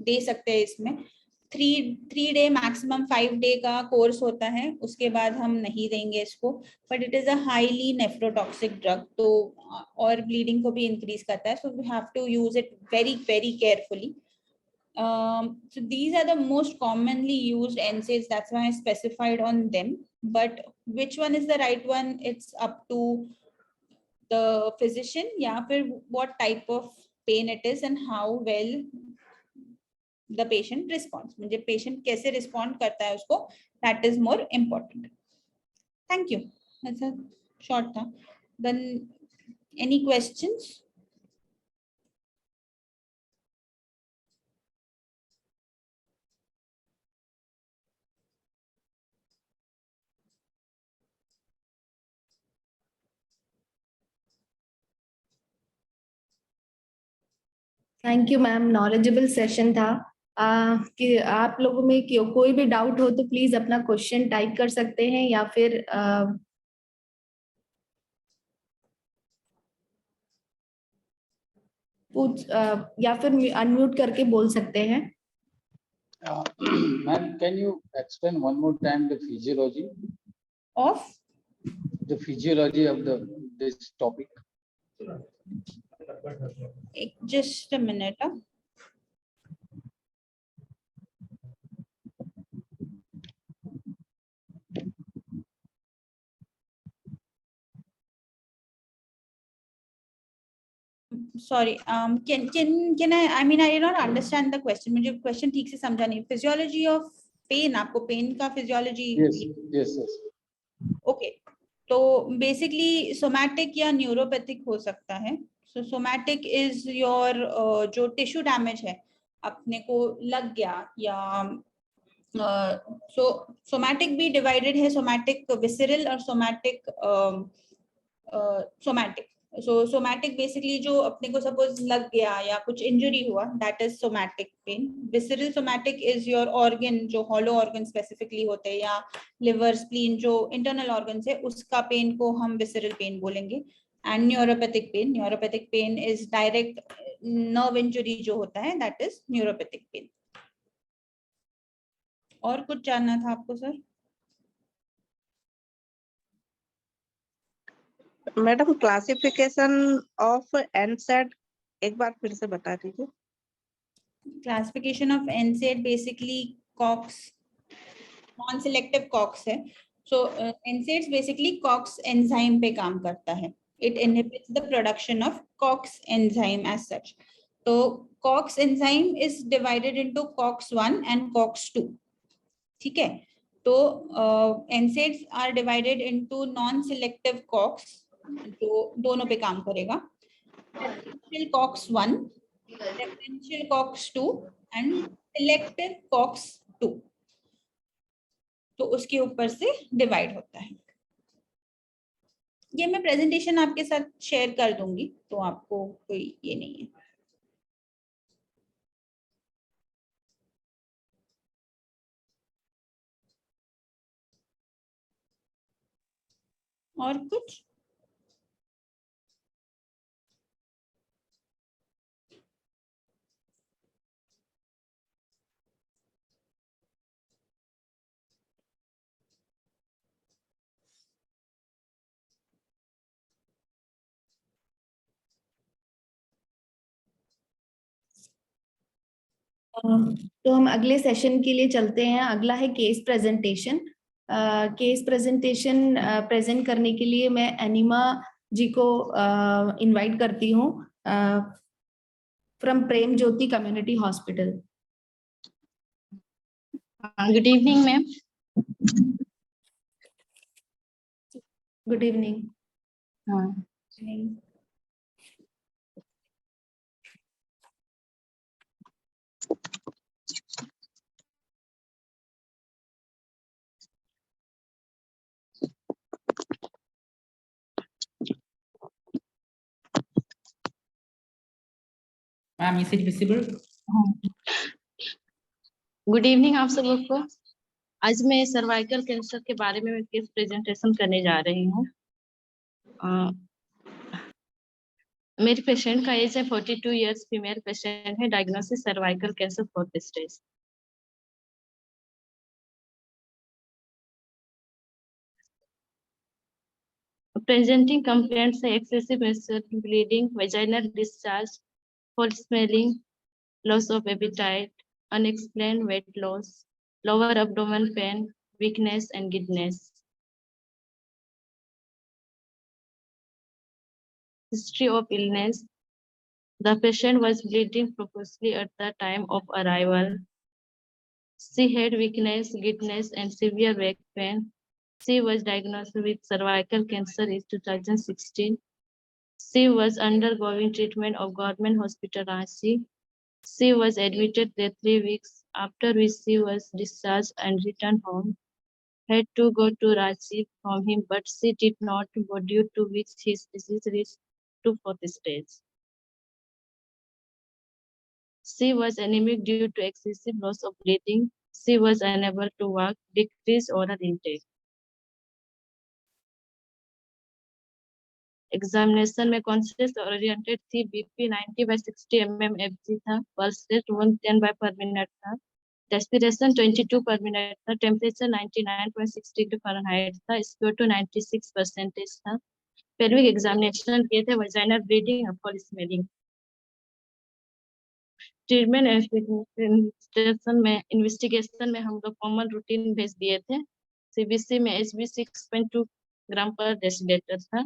दे सकते हैं इसमें। 3 डे मैक्सिमम 5 डे का कोर्स होता है, उसके बाद हम नहीं देंगे इसको, but it is a highly nephrotoxic drug, तो और ब्लीडिंग को भी इंक्रीज करता है, so we have to use it very very carefully. So these are the most commonly used NSAIDs, that's why I specified on them, but which one is the right one, it's up to the physician, या फिर what type of pain it is and how well the patient responds, मुझे patient कैसे respond करता है उसको, that is more important. Thank you, that's a short था. Then any questions? Thank you ma'am, knowledgeable session था। कि आप लोगों में कोई भी डाउट हो तो प्लीज अपना क्वेश्चन टाइप कर सकते हैं या फिर या फिर अनम्यूट करके बोल सकते हैं. Ma'am, can you explain one more time the physiology Of this topic? just a minute. Sorry, can I mean I did not understand the question. मुझे question ठीक से समझा नहीं. Physiology of pain, आपको pain का physiology. Yes. Okay, तो basically somatic या neuropathic हो सकता है. So somatic is your जो tissue damage है, अपने को लग गया या so somatic भी divided है, somatic visceral और somatic. So somatic basically जो अपने को suppose लग गया या कुछ injury हुआ, that is somatic pain. Visceral somatic is your organ जो hollow organ specifically होते हैं या liver, spleen जो internal organs है, उसका pain को हम visceral pain बोलेंगे. And neuropathic pain is direct nerve injury जो होता है, that is neuropathic pain. और कुछ जानना था आपको sir? Madam classification of NSAID एक बार फिर से बता दीजिए. Classification of NSAID basically COX, non-selective COX है. So NSAIDs basically COX enzyme पे काम करता है. It inhibits the production of COX enzyme as such. So COX enzyme is divided into COX1 and COX2. ठीक है. तो NSAIDs are divided into non-selective COX जो दोनों पे काम करेगा. Preferential COX1, preferential COX2 and selective COX2. तो उसके ऊपर से डिवाइड होता है. ये मैं प्रेजेंटेशन आपके साथ शेयर कर दूंगी, तो आपको कोई ये नहीं है. और कुछ? तो हम अगले सेशन के लिए चलते हैं. अगला है case presentation. Case presentation present करने के लिए मैं अनिमा जी को इनवाइट करती हूँ from Prem Jyoti community hospital. Good evening ma'am. Good evening. Ma'am, is it visible? Good evening आप सबों को. आज मैं सर्वाइकल कैंसर के बारे में केस प्रेजेंटेशन करने जा रही हूँ. मेरी पेशेंट का एज है 42 इयर्स, फीमेल पेशेंट है, diagnosis cervical cancer 4th stage. Presenting complaints है excessive bleeding, vaginal discharge, foul smelling, loss of appetite, unexplained weight loss, lower abdomen pain, weakness and giddiness. History of illness. The patient was bleeding profusely at the time of arrival. She had weakness, giddiness and severe back pain. She was diagnosed with cervical cancer in 2016. She was undergoing treatment of Government Hospital Ranchi. She was admitted there 3 weeks, after which she was discharged and returned home. Had to go to Ranchi from him, but she did not go, due to which his disease reached to 4th stage. She was anemic due to excessive loss of bleeding. She was unable to walk, decreased oral intake. Examination में conscious oriented थी, BP 90/60 mmHg था, pulse rate 110 पर minute था, respiration 22 पर minute था, temperature 99.6 degree Fahrenheit था, SpO2 96% था। Pelvic examination किए थे, vaginal bleeding, a foul smelling. Treatment investigation में हम लोग कॉमन रूटीन भेज दिए थे। सीबीसी में HB 6.2 ग्राम पर डेसीलीटर था,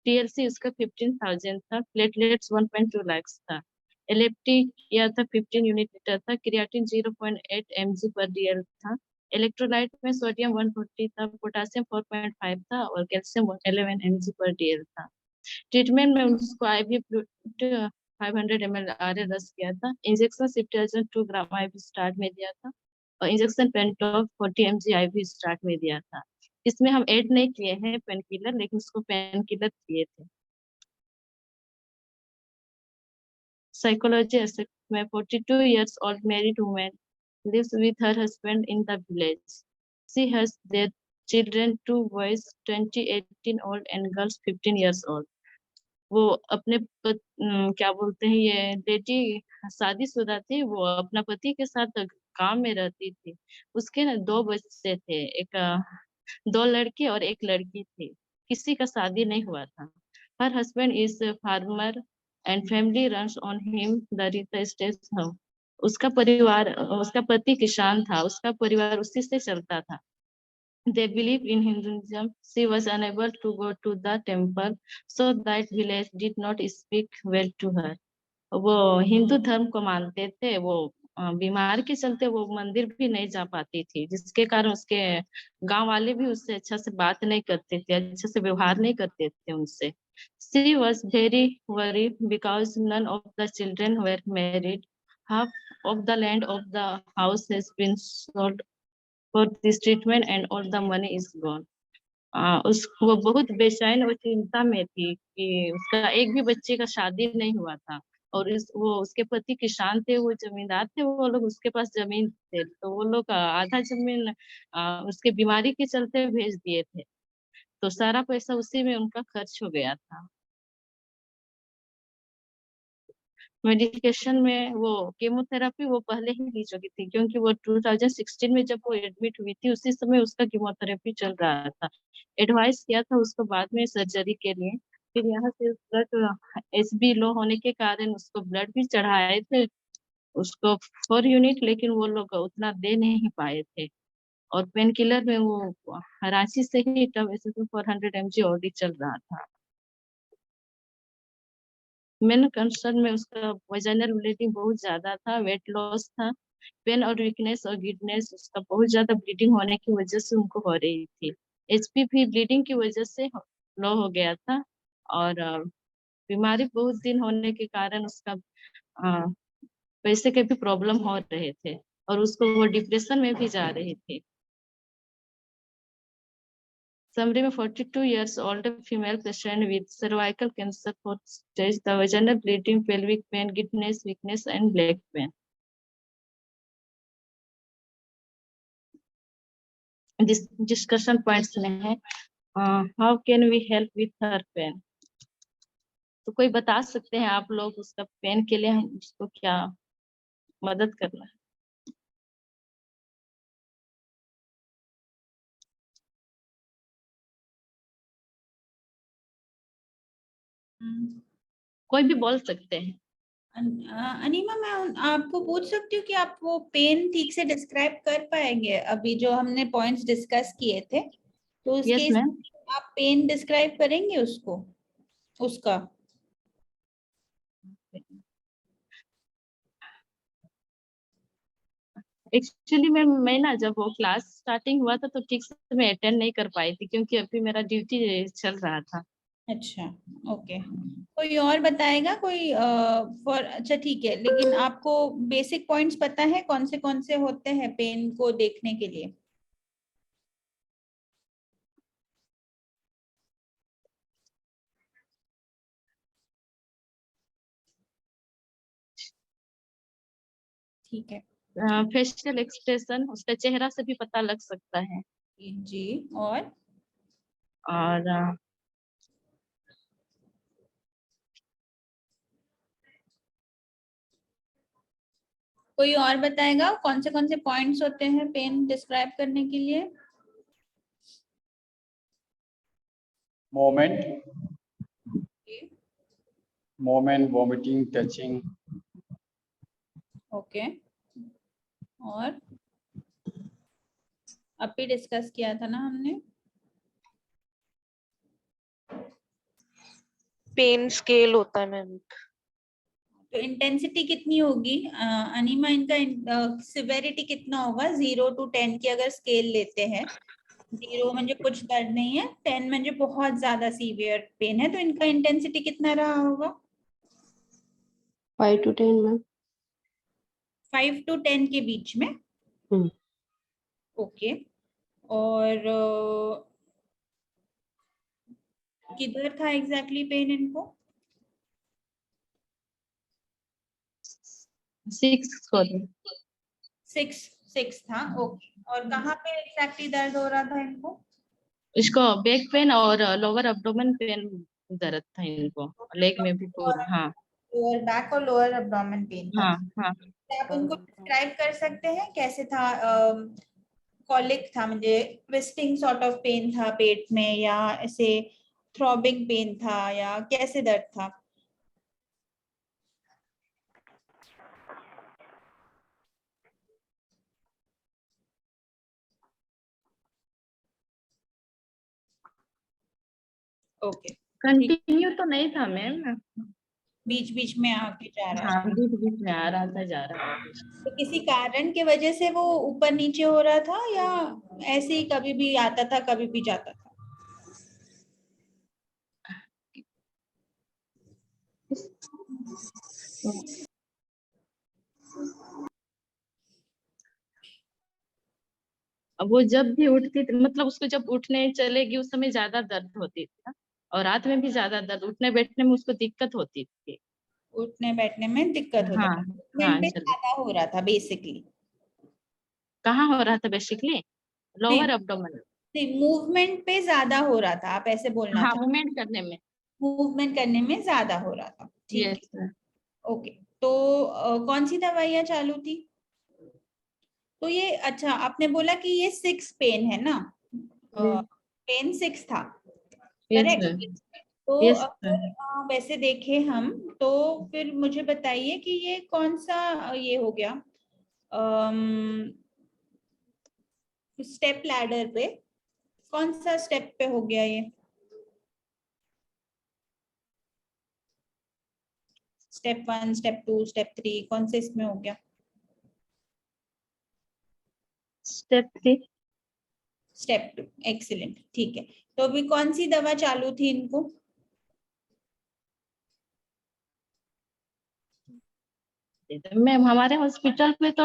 TLC उसका 15,000 था, प्लेटलेट्स 1.2 लाख था, LFT किया था 15 यूनिट लीटर था, क्रिएटिन 0.8 mg पर DL था, इलेक्ट्रोलाइट में सोडियम 140 था, पोटासियम 4.5 था और कैल्शियम 11 mg पर DL था। ट्रीटमेंट में उसको IV फ्लूइड 500 ml RA रस किया था, इंजेक्शन सिप्टेजन 2 ग्राम IV स्टार्ट में दिया था और इंजेक्शन पेंटोप 40 mg IV स्टार्ट में दिया था। इसमें हम ऐड नहीं किए हैं पेन किलर, लेकिन उसको पेन किलर दिए थे। साइकोलॉजी में 42 years old married woman lives with her husband in the village. She has their children, 2 boys, 20, 18 old and girls 15 years old. वो अपने क्या बोलते हैं, ये लेडी शादीशुदा थी, वो अपना पति के साथ गांव में रहती थी। उसके ना 2 बच्चे थे, एक 2 लड़के और 1 लड़की थी। किसी का शादी नहीं हुआ था। Her husband is a farmer and family runs on him the Rita Estates home. उसका पति किसान था, उसका परिवार उसी से चलता था। They believe in Hinduism. She was unable to go to the temple, so that village did not speak well to her. वो हिंदू धर्म को मानते थे, वो बीमार के चलते वो मंदिर भी नहीं जा पाती थी, जिसके कारण उसके गांव वाले भी उससे अच्छा से बात नहीं करते थे, अच्छे से व्यवहार नहीं करते थे उनसे। She was very worried because none of the children were married. Half of the land of the house has been sold for this treatment and all the money is gone. वो बहुत बेचैन और चिंता में थी कि उसका एक भी बच्चे का शादी नहीं हुआ था और वो उसके पति किसान थे, वो जमींदार थे, वो लोग उसके पास जमीन थे, तो वो लोग आधा जमीन उसके बीमारी के चलते भेज दिए थे, तो सारा पैसा उसी में उनका खर्च हो गया था। मेडिकेशन में वो कीमोथेरेपी वो पहले ही ली चुकी थी, क्योंकि वो 2016 में जब वो एडमिट हुई थी उसी समय उसका कीमोथेरेपी चल रहा था। एडवाइस किया था उसको बाद में सर्जरी के लिए। फिर यहाँ से ब्लड HB लो होने के कारण उसको ब्लड भी चढ़ाए थे उसको 4 यूनिट, लेकिन वो लोग उतना दे नहीं पाए थे। और पेन किलर में वो रांची से ही तब 400 mg ऑलरेडी चल रहा था। मेन कंसर्न में उसका वजाइनल ब्लीडिंग बहुत ज्यादा था, वेट लॉस था, पेन और वीकनेस और गिडनेस, उसका बहुत ज्यादा ब्लीडिंग होने की वजह से उनको हो रही थी। HP भी ब्लीडिंग की वजह से लो हो गया था और बीमारी बहुत दिन होने के कारण उसका पैसे के भी प्रॉब्लम हो रहे थे और उसको वो डिप्रेशन में भी जा रही थी। Summary में 42 years old female patient with cervical cancer, 4th stage, the vaginal bleeding, pelvic pain, giddiness, weakness, and black pain. This discussion points में है, how can we help with her pain? तो कोई बता सकते हैं आप लोग उसका पेन के लिए हम उसको क्या मदद करना है? कोई भी बोल सकते हैं। अनिमा, मैं आपको पूछ सकती हूँ कि आप वो पेन ठीक से डिस्क्राइब कर पाएंगे? अभी जो हमने पॉइंट्स डिस्कस किए थे, तो उसके Yes, ma'am. आप पेन डिस्क्राइब करेंगे उसका? एक्चुअली मैं ना जब वो क्लास स्टार्टिंग हुआ था तो ठीक से मैं अटेंड नहीं कर पाई थी, क्योंकि अभी मेरा ड्यूटी चल रहा था। अच्छा, ओके। कोई और बताएगा? कोई अच्छा ठीक है, लेकिन आपको बेसिक पॉइंट्स पता है कौन से होते हैं पेन को देखने के लिए? ठीक है फेशियल एक्सप्रेशन, उसका चेहरा से भी पता लग सकता है। जी। और और कोई और बताएगा कौन से पॉइंट्स होते हैं पेन डिस्क्राइब करने के लिए? Moment, vomiting, touching, okay. और अभी डिस्कस किया था ना हमने? पेन स्केल होता है मैम। तो इंटेंसिटी कितनी होगी अनिमा, इनका सिवेरिटी कितना होगा 0 to 10 की अगर स्केल लेते हैं? 0 म्हणजे कुछ दर्द नहीं है, 10 म्हणजे बहुत ज्यादा सीवियर पेन है, तो इनका इंटेंसिटी कितना रहा होगा? 5 to 10 मैम। 5 to 10 के बीच में। हम्म। ओके। और किधर था एग्जैक्टली पेन इनको? 6 सॉरी 6 था। ओके। और कहाँ पे एग्जैक्टली दर्द हो रहा था इनको? इसको बैक पेन और लोअर एब्डोमेन पेन दर्द था इनको, लेग में भी पूरा। हाँ लोअर बैक और लोअर एब्डोमेन पेन था। हाँ हाँ। आप उनको डिस्क्राइब कर सकते हैं कैसे था? कॉलिक था म्हणजे ट्विस्टिंग सॉर्ट ऑफ पेन था पेट में, या ऐसे थ्रॉबिंग पेन था, या कैसे दर्द था? ओके। कंटिन्यू तो नहीं था मैम। बीच बीच में आके जा रहा हाँ है। बीच बीच में आ रहा था, जा रहा था। तो किसी कारण के वजह से वो ऊपर नीचे हो रहा था, या ऐसे ही कभी भी आता था कभी भी जाता था? अब वो जब भी उठती थी, मतलब उसको जब उठने चलेगी उस समय ज्यादा दर्द होती थी ना, और रात में भी ज्यादा दर्द, उठने बैठने में उसको दिक्कत होती थी। उठने बैठने में दिक्कत होता हाँ था, हाँ मूवमेंट पे चल। ज्यादा हो रहा था बेसिकली? कहाँ हो रहा था बेसिकली? नहीं लोअर एब्डोमेन। नहीं, मूवमेंट पे ज्यादा हो रहा था, आप ऐसे बोलना हाँ चाहते? मूवमेंट करने में। मूवमेंट करने में ज्यादा हो रहा था, ठीक यस। है। ओके। तो कौन सी दवाइयाँ चालू थी? तो ये अच्छा आपने बोला कि ये 6 पेन है ना? पेन 6 था, यस करेक्ट? तो यस। अगर वैसे देखें हम, तो फिर मुझे बताइए कि ये कौन सा ये हो गया स्टेप लैडर पे, कौन सा स्टेप पे हो गया ये? स्टेप 1, स्टेप 2, स्टेप 3, कौन से इसमें हो गया? स्टेप 3। स्टेप 2, एक्सीलेंट, ठीक है। तो अभी कौन सी दवा चालू थी इनको? मैम हमारे हॉस्पिटल में तो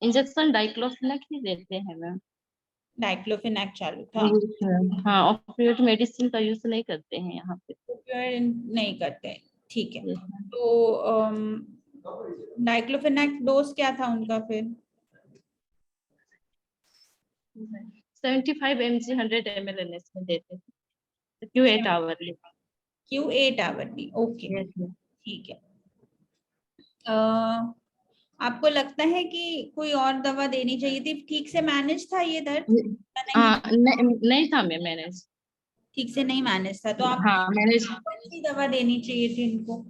इंजेक्शन डाइक्लोफिनाक ही देते हैं मैम। डाइक्लोफिनेक चालू था। हाँ ऑपियोइड मेडिसिन का यूज नहीं करते हैं यहाँ पे। ओपियोइड नहीं करते हैं, ठीक है। Yes, ma'am. तो डाइक्लोफिनेक डोज क्या था उनका फिर? 75 mg 100 ml NS में देते थे, Q8 hourly. Q8 hourly, okay, Yes, ma'am. ठीक है। आपको लगता है कि कोई और दवा देनी चाहिए थी? ठीक से मैनेज था ये दर्द या नहीं? हाँ नहीं था मैम मैनेज। ठीक से नहीं मैनेज था, तो आप हाँ मैनेज। कौन सी दवा देनी चाहिए थी इनको?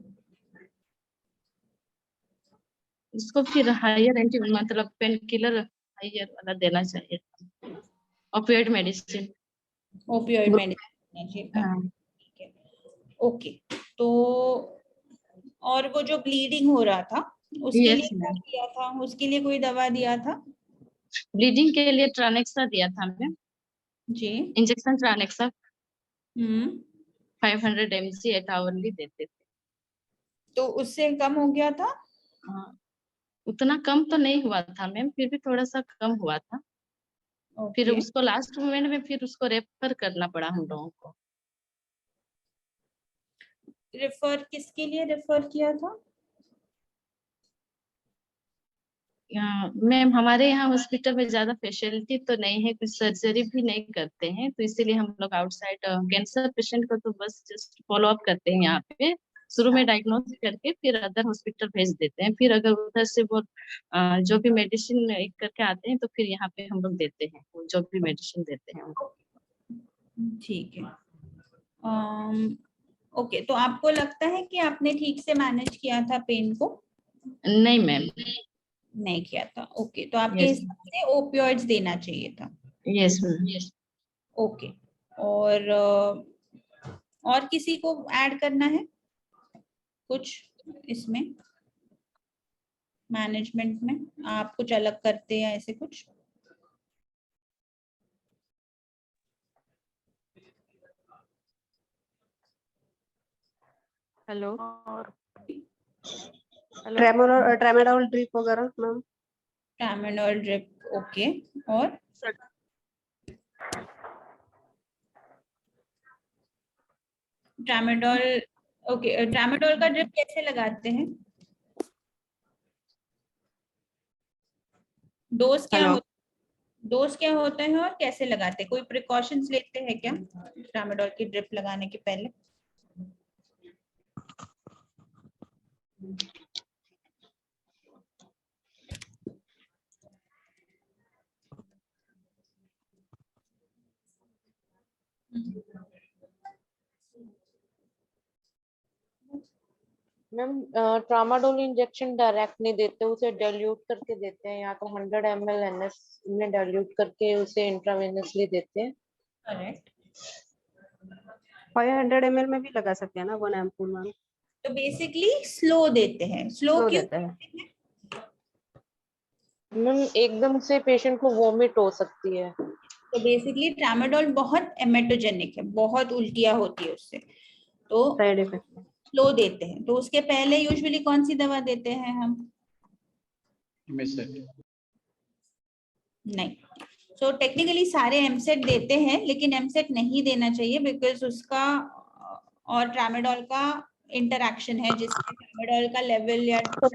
इसको फिर हायर एंटी मतलब पेन किलर हायर वाला देना चाहिए था, ऑपियोइड मेडिसिन। ओपियोइड मेडिसिन देना चाहिए था, हाँ ठीक है। ओके। तो और वो जो ब्लीडिंग हो रहा था उसके यस लिए क्या मैम। किया था? उसके लिए कोई दवा दिया था? ब्लीडिंग के लिए ट्रानेक्सा दिया था मैम, जी। इंजेक्शन ट्रानेक्सा हम्म। 500 mg 8 आवरली देते थे। तो उससे कम हो गया था? हाँ उतना कम तो नहीं हुआ था मैम, फिर भी थोड़ा सा कम हुआ था। फिर ओके। उसको लास्ट मोमेंट में फिर उसको रेफर करना पड़ा हम लोगों को। रेफर किसके लिए रेफर किया था? मैम हमारे यहाँ हॉस्पिटल में ज्यादा फैसिलिटी तो नहीं है, कुछ सर्जरी भी नहीं करते हैं, तो इसीलिए हम लोग आउटसाइड कैंसर पेशेंट को तो बस जस्ट फॉलो अप करते हैं यहाँ पे, शुरू में डायग्नोज करके फिर अदर हॉस्पिटल भेज देते हैं, फिर अगर उधर से वो जो भी मेडिसिन एक करके आते हैं तो फिर यहाँ पे हम लोग देते हैं, वो जो भी मेडिसिन देते हैं उनको। ठीक है। ओके, तो आपको लगता है कि आपने ठीक से मैनेज किया था पेन को? नहीं मैम। नहीं किया था। ओके, तो आपके Yes. हिसाब से ओपियोइड्स देना चाहिए था। Yes ma'am. ओके, और किसी को ऐड करना है कुछ इसमें मैनेजमेंट में? आप कुछ अलग करते हैं ऐसे कुछ? हेलो, ट्रेमाडोल ड्रिप वगैरह मैम। Tramadol drip, okay. और ट्रामाडोल, ओके, ट्रामाडोल का ड्रिप कैसे लगाते हैं? डोज क्या हेलो। होता डोज क्या होता है और कैसे लगाते हैं? कोई प्रिकॉशंस लेते हैं क्या ट्रामाडोल की ड्रिप लगाने के पहले? मैम ट्रामाडोल इंजेक्शन डायरेक्ट नहीं देते, उसे डाइल्यूट करके देते हैं, या तो 100 ml NS में डाइल्यूट करके उसे इंट्रावेनसली देते हैं। करेक्ट। 500 ml में भी लगा सकते हैं ना 1 एम्पूल मैम। तो बेसिकली स्लो देते हैं। स्लो क्यों देता है। देते हैं? मैम एकदम से पेशेंट को वोमिट हो सकती है। तो बेसिकली ट्रामाडोल बहुत एमेटोजेनिक है, बहुत उल्टियां होती है उससे, तो साइड इफेक्ट। स्लो देते हैं। तो उसके पहले यूजुअली कौन सी दवा देते हैं हम? Immediate. नहीं। सो टेक्निकली सारे एमसेट देते हैं, लेकिन एमसेट नहीं देना चाहिए बिकॉज उसका और ट्रामाडोल का इंटरैक्शन है, जिससे ट्रामाडोल का लेवल या वो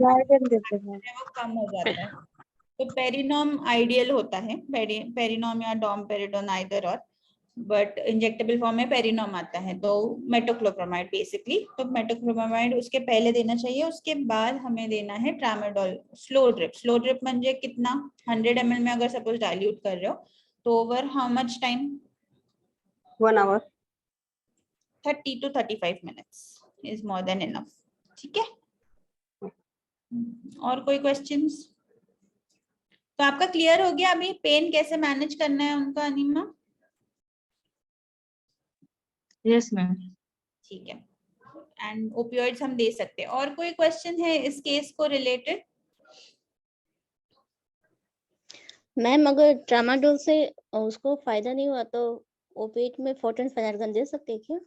कम हो जाता है। तो पेरिनोम आइडियल होता है, पेरिनोम या डोमपेरिडोन आइदर और, बट इंजेक्टेबल फॉर्म में पेरिनोम आता है। तो मेटोक्लोप्रामाइड बेसिकली, तो मेटोक्लोप्रामाइड उसके पहले देना चाहिए, उसके बाद हमें देना है tramadol slow drip. Slow drip म्हणजे कितना? 100 ml में अगर सपोज डाइल्यूट कर रहे हो तो over how much time? 1 hour. 30 to 35 minutes is more than enough। ठीक है, और कोई क्वेश्चंस? तो आपका क्लियर हो गया अभी पेन कैसे मैनेज करना है उनका, अनिमा? Yes ma'am. ठीक है, एंड ओपियोइड्स हम दे सकते हैं। और कोई क्वेश्चन है इस केस को रिलेटेड? मैम अगर ट्रामाडोल से उसको फायदा नहीं हुआ तो ओपिएट में फोर्टिन फेनार्गन दे सकते हैं क्या?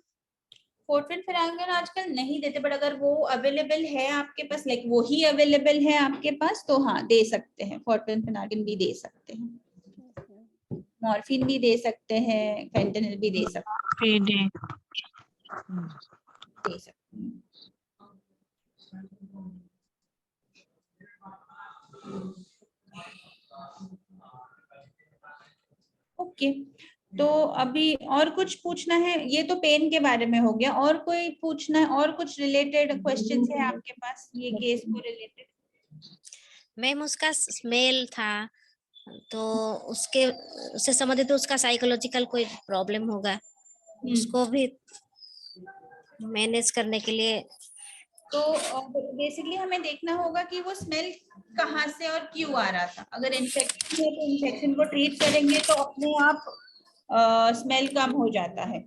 फोर्टिन फेनार्गन आजकल नहीं देते, बट अगर वो अवेलेबल है आपके पास, लाइक वो ही अवेलेबल है आपके पास, तो हाँ दे सकते हैं। फोर्टिन फेनार्गन भी दे सकते हैं, मॉर्फिन भी दे सकते हैं, फेंटेनिल भी दे सकते हैं। दे सकते हैं। ओके, तो अभी और कुछ पूछना है? ये तो पेन के बारे में हो गया, और कोई पूछना है? और कुछ रिलेटेड क्वेश्चंस है आपके पास ये केस को रिलेटेड? मैम उसका स्मेल था, तो उससे संबंधित तो उसका साइकोलॉजिकल कोई प्रॉब्लम होगा, उसको भी मैनेज करने के लिए। तो बेसिकली हमें देखना होगा कि वो स्मेल कहाँ से और क्यों आ रहा था। अगर इन्फेक्शन है तो इन्फेक्शन को ट्रीट करेंगे तो अपने आप स्मेल कम हो जाता है,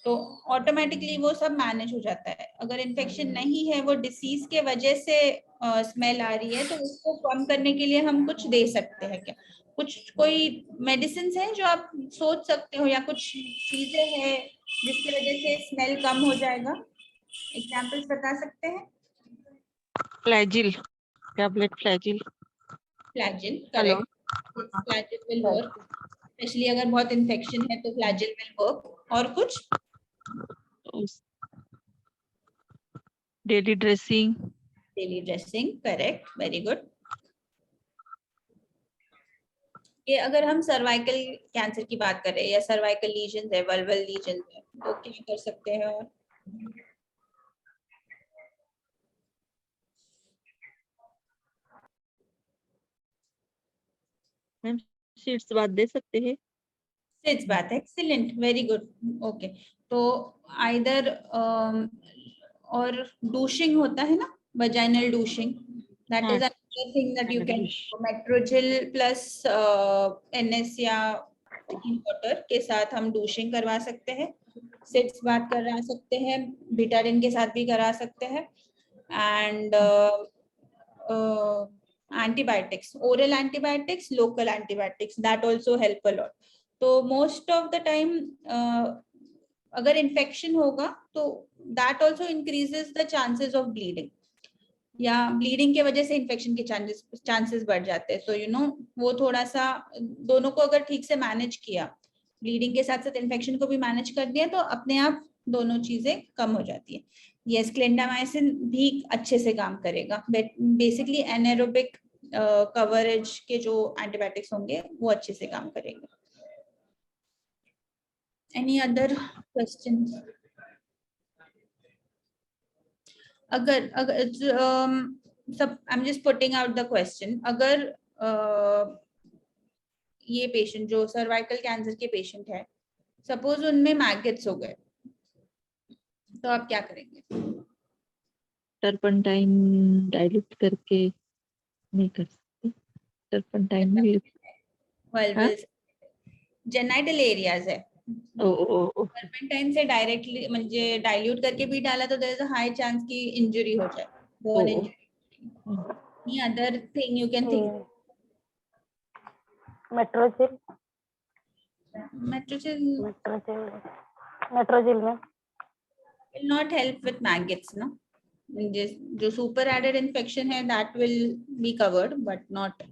तो ऑटोमेटिकली वो सब मैनेज हो जाता है। अगर इन्फेक्शन नहीं है, वो डिसीज के वजह से स्मेल आ रही है, तो उसको कम करने के लिए हम कुछ दे सकते हैं क्या? कुछ कोई मेडिसिन है जो आप सोच सकते हो, या कुछ चीजें हैं जिसकी वजह से स्मेल कम हो जाएगा? एग्जाम्पल्स बता सकते हैं? Flagyl, tablet Flagyl. Flagyl, correct. Flagyl will work, specially अगर बहुत इन्फेक्शन है तो फ्लैजिल विल वर्क। और कुछ? Daily dressing. Daily dressing, correct, very good. ये अगर हम सर्वाइकल कैंसर की बात करें या सर्वाइकल लीजन है, वल्वल लीजन है, तो क्या कर सकते हैं? और मैम शीट्स बात दे सकते हैं? सिर्फ बात है, एक्सीलेंट, वेरी गुड, ओके। तो आइदर और डूशिंग होता है ना, vaginal douching, that is another thing that you can, Metrogyl plus NS या वाटर के साथ हम डूशिंग करवा सकते हैं, सिट्स बात करा सकते हैं, बिटाडिन के साथ भी करा सकते हैं, and antibiotics, oral antibiotics, local antibiotics, that also help a lot. तो most of the time अगर infection होगा तो that also increases the chances of bleeding, या bleeding के वजह से infection के chances बढ़ जाते हैं. So you know, वो थोड़ा सा दोनों को अगर ठीक से manage किया, bleeding के साथ साथ infection को भी manage कर दिया, तो अपने आप दोनों चीजें कम हो जाती है. Yes, clindamycin भी अच्छे से काम करेगा. Basically anaerobic कवरेज के जो एंटीबायोटिक्स होंगे वो अच्छे से काम करेंगे. Any other question? अगर सब I am just putting out the question, अगर ये पेशेंट जो सर्वाइकल कैंसर के पेशेंट है, सपोज उनमें मैगेट्स हो गए, तो आप क्या करेंगे? टर्पंटाइन डाइल्यूट करके नहीं कर सकते, टर्पंटाइन भी जेनाइटल एरियाज है, टर्पेंटाइन से डायरेक्टली म्हणजे डाइल्यूट करके भी डाला तो there is a high chance की इंजरी हो जाए, bone injury. Any other thing you can think? Metrogyl Metrogyl Metrogyl में will not help with maggots, no? जो सुपर एडेड इन्फेक्शन है that will be covered but not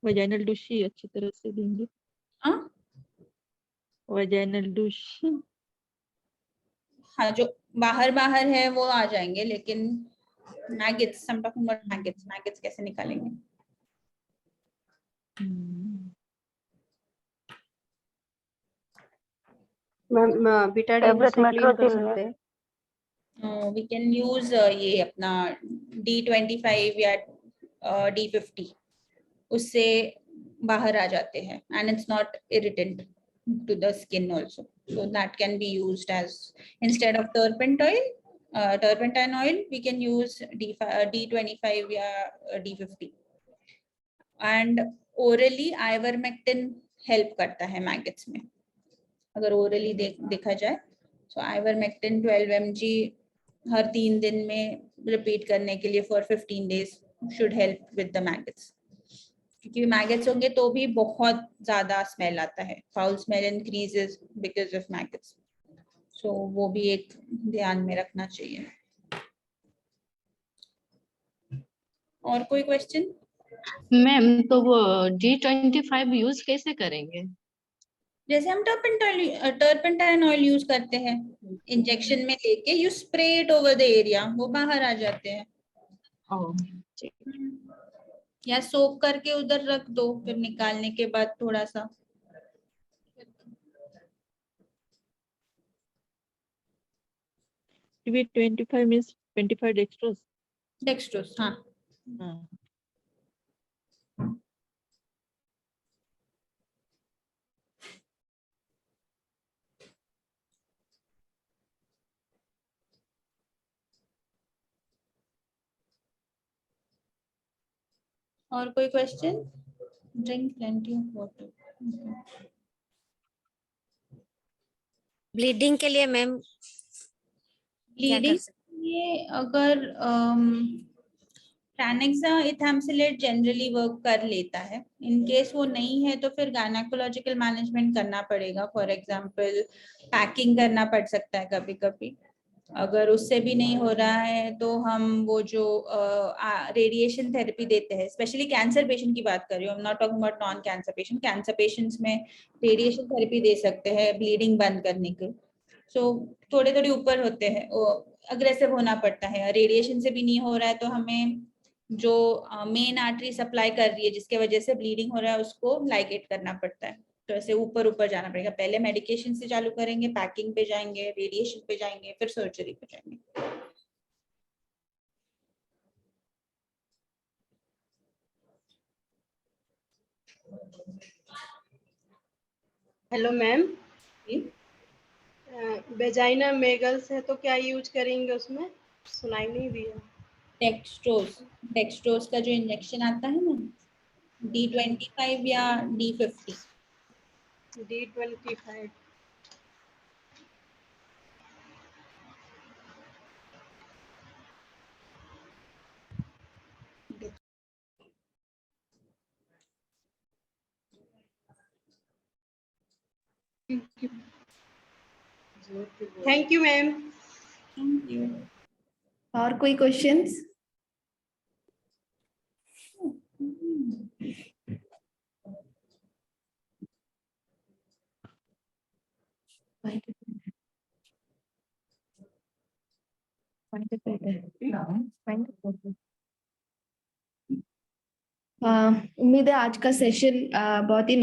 vaginal douche ही अच्छी तरह से देंगे. वजाइनल डूश, हाँ, जो बाहर बाहर है वो आ जाएंगे, लेकिन मैगेट्स, हम टॉकिंग अबाउट मैगेट्स कैसे निकालेंगे? मैम बीटाडीन से क्लीन कर सकते हैं. वी कैन यूज ये अपना D25 या D50, उससे बाहर आ जाते हैं, and it's not irritant to the skin also, so that can be used as instead of turpentine oil we can use D25 या D50. and orally ivermectin help करता है मैगेट्स में, अगर orally देखा जाए. so ivermectin 12 mg हर 3 दिन में repeat करने के लिए for 15 days should help with the maggots, क्योंकि मैगेट्स होंगे तो भी बहुत ज्यादा स्मेल आता है, foul smell increases because of maggots. So वो भी एक ध्यान में रखना चाहिए. और कोई क्वेश्चन? मैम तो वो D25 यूज कैसे करेंगे? जैसे हम टर्पेंटाइन ऑयल यूज करते हैं, इंजेक्शन में लेके you spray it over the area, वो बाहर आ जाते हैं. या सोक करके उधर रख दो, फिर निकालने के बाद थोड़ा सा. DV25 means 25 dextrose. डेक्स्ट्रोस, हाँ. और कोई question? Drink plenty of water. Bleeding के लिए मैम ब्लीडिंग ये अगर ट्रानेक्सा इथाम्सिलेट जनरली वर्क कर लेता है. इन केस वो नहीं है तो फिर गायनेकोलॉजिकल मैनेजमेंट करना पड़ेगा. फॉर एग्जांपल पैकिंग करना पड़ सकता है कभी कभी. अगर उससे भी नहीं हो रहा है तो हम वो जो रेडिएशन थेरेपी देते हैं, स्पेशली कैंसर पेशेंट की बात कर रही हूँ, I am not talking about non cancer patient. Cancer patients में रेडिएशन थेरेपी दे सकते हैं ब्लीडिंग बंद करने के. सो थोड़े थोड़े ऊपर होते हैं, वो अग्रेसिव होना पड़ता है। रेडिएशन से भी नहीं हो रहा है तो हमें जो मेन आर्टरी सप्लाई कर रही है जिसके वजह से ब्लीडिंग हो रहा है उसको लाइगेट करना पड़ता है। तो ऐसे ऊपर ऊपर जाना पड़ेगा, पहले मेडिकेशन से चालू करेंगे, पैकिंग पे जाएंगे, रेडिएशन पे जाएंगे, फिर सर्जरी पे जाएंगे। हेलो मैम, जी? वेजाइना मेगल्स है तो क्या यूज करेंगे उसमें? सुनाई नहीं दिया। डेक्सट्रोज का जो इंजेक्शन आता है ना, D25 या D50। D25। Thank you ma'am. Thank you. और कोई क्वेश्चंस? उम्मीद है आज का सेशन बहुत ही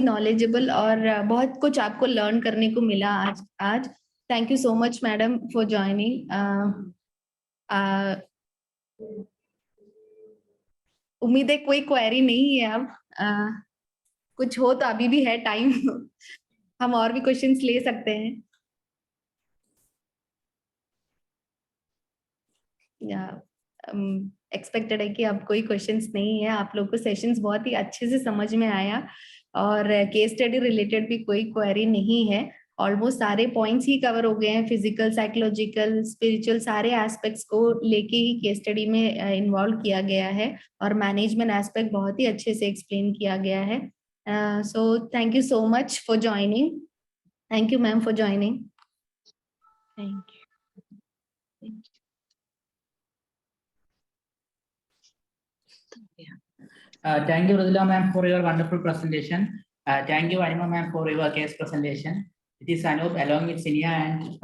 नॉलेजेबल और बहुत कुछ आपको लर्न करने को मिला आज। Thank you so much madam for joining. उम्मीद है कोई क्वेरी नहीं है अब। कुछ हो तो अभी भी है टाइम। हम और भी क्वेश्चंस ले सकते हैं। या एक्सपेक्टेड है कि अब कोई क्वेश्चंस नहीं है। आप लोग को सेशंस बहुत ही अच्छे से समझ में आया और केस स्टडी रिलेटेड भी कोई क्वेरी नहीं है। ऑलमोस्ट सारे पॉइंट्स ही कवर हो गए हैं, फिजिकल, साइकोलॉजिकल, स्पिरिचुअल, सारे एस्पेक्ट्स को लेके ही केस स्टडी में इन्वॉल्व किया गया है और मैनेजमेंट एस्पेक्ट बहुत ही अच्छे से एक्सप्लेन किया गया है। So thank you so much for joining. Thank you ma'am for joining. Thank you. Thank you. Thank you, Rudila ma'am, for your wonderful presentation. Thank you, Anima ma'am, for your case presentation. It is Anup along with Sinia and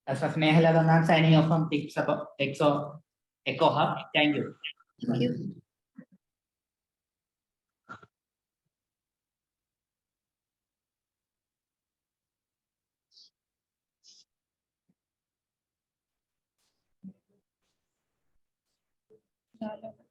Snehalada ma'am signing off from Echo Hub. Thank you. Thank you. चलो।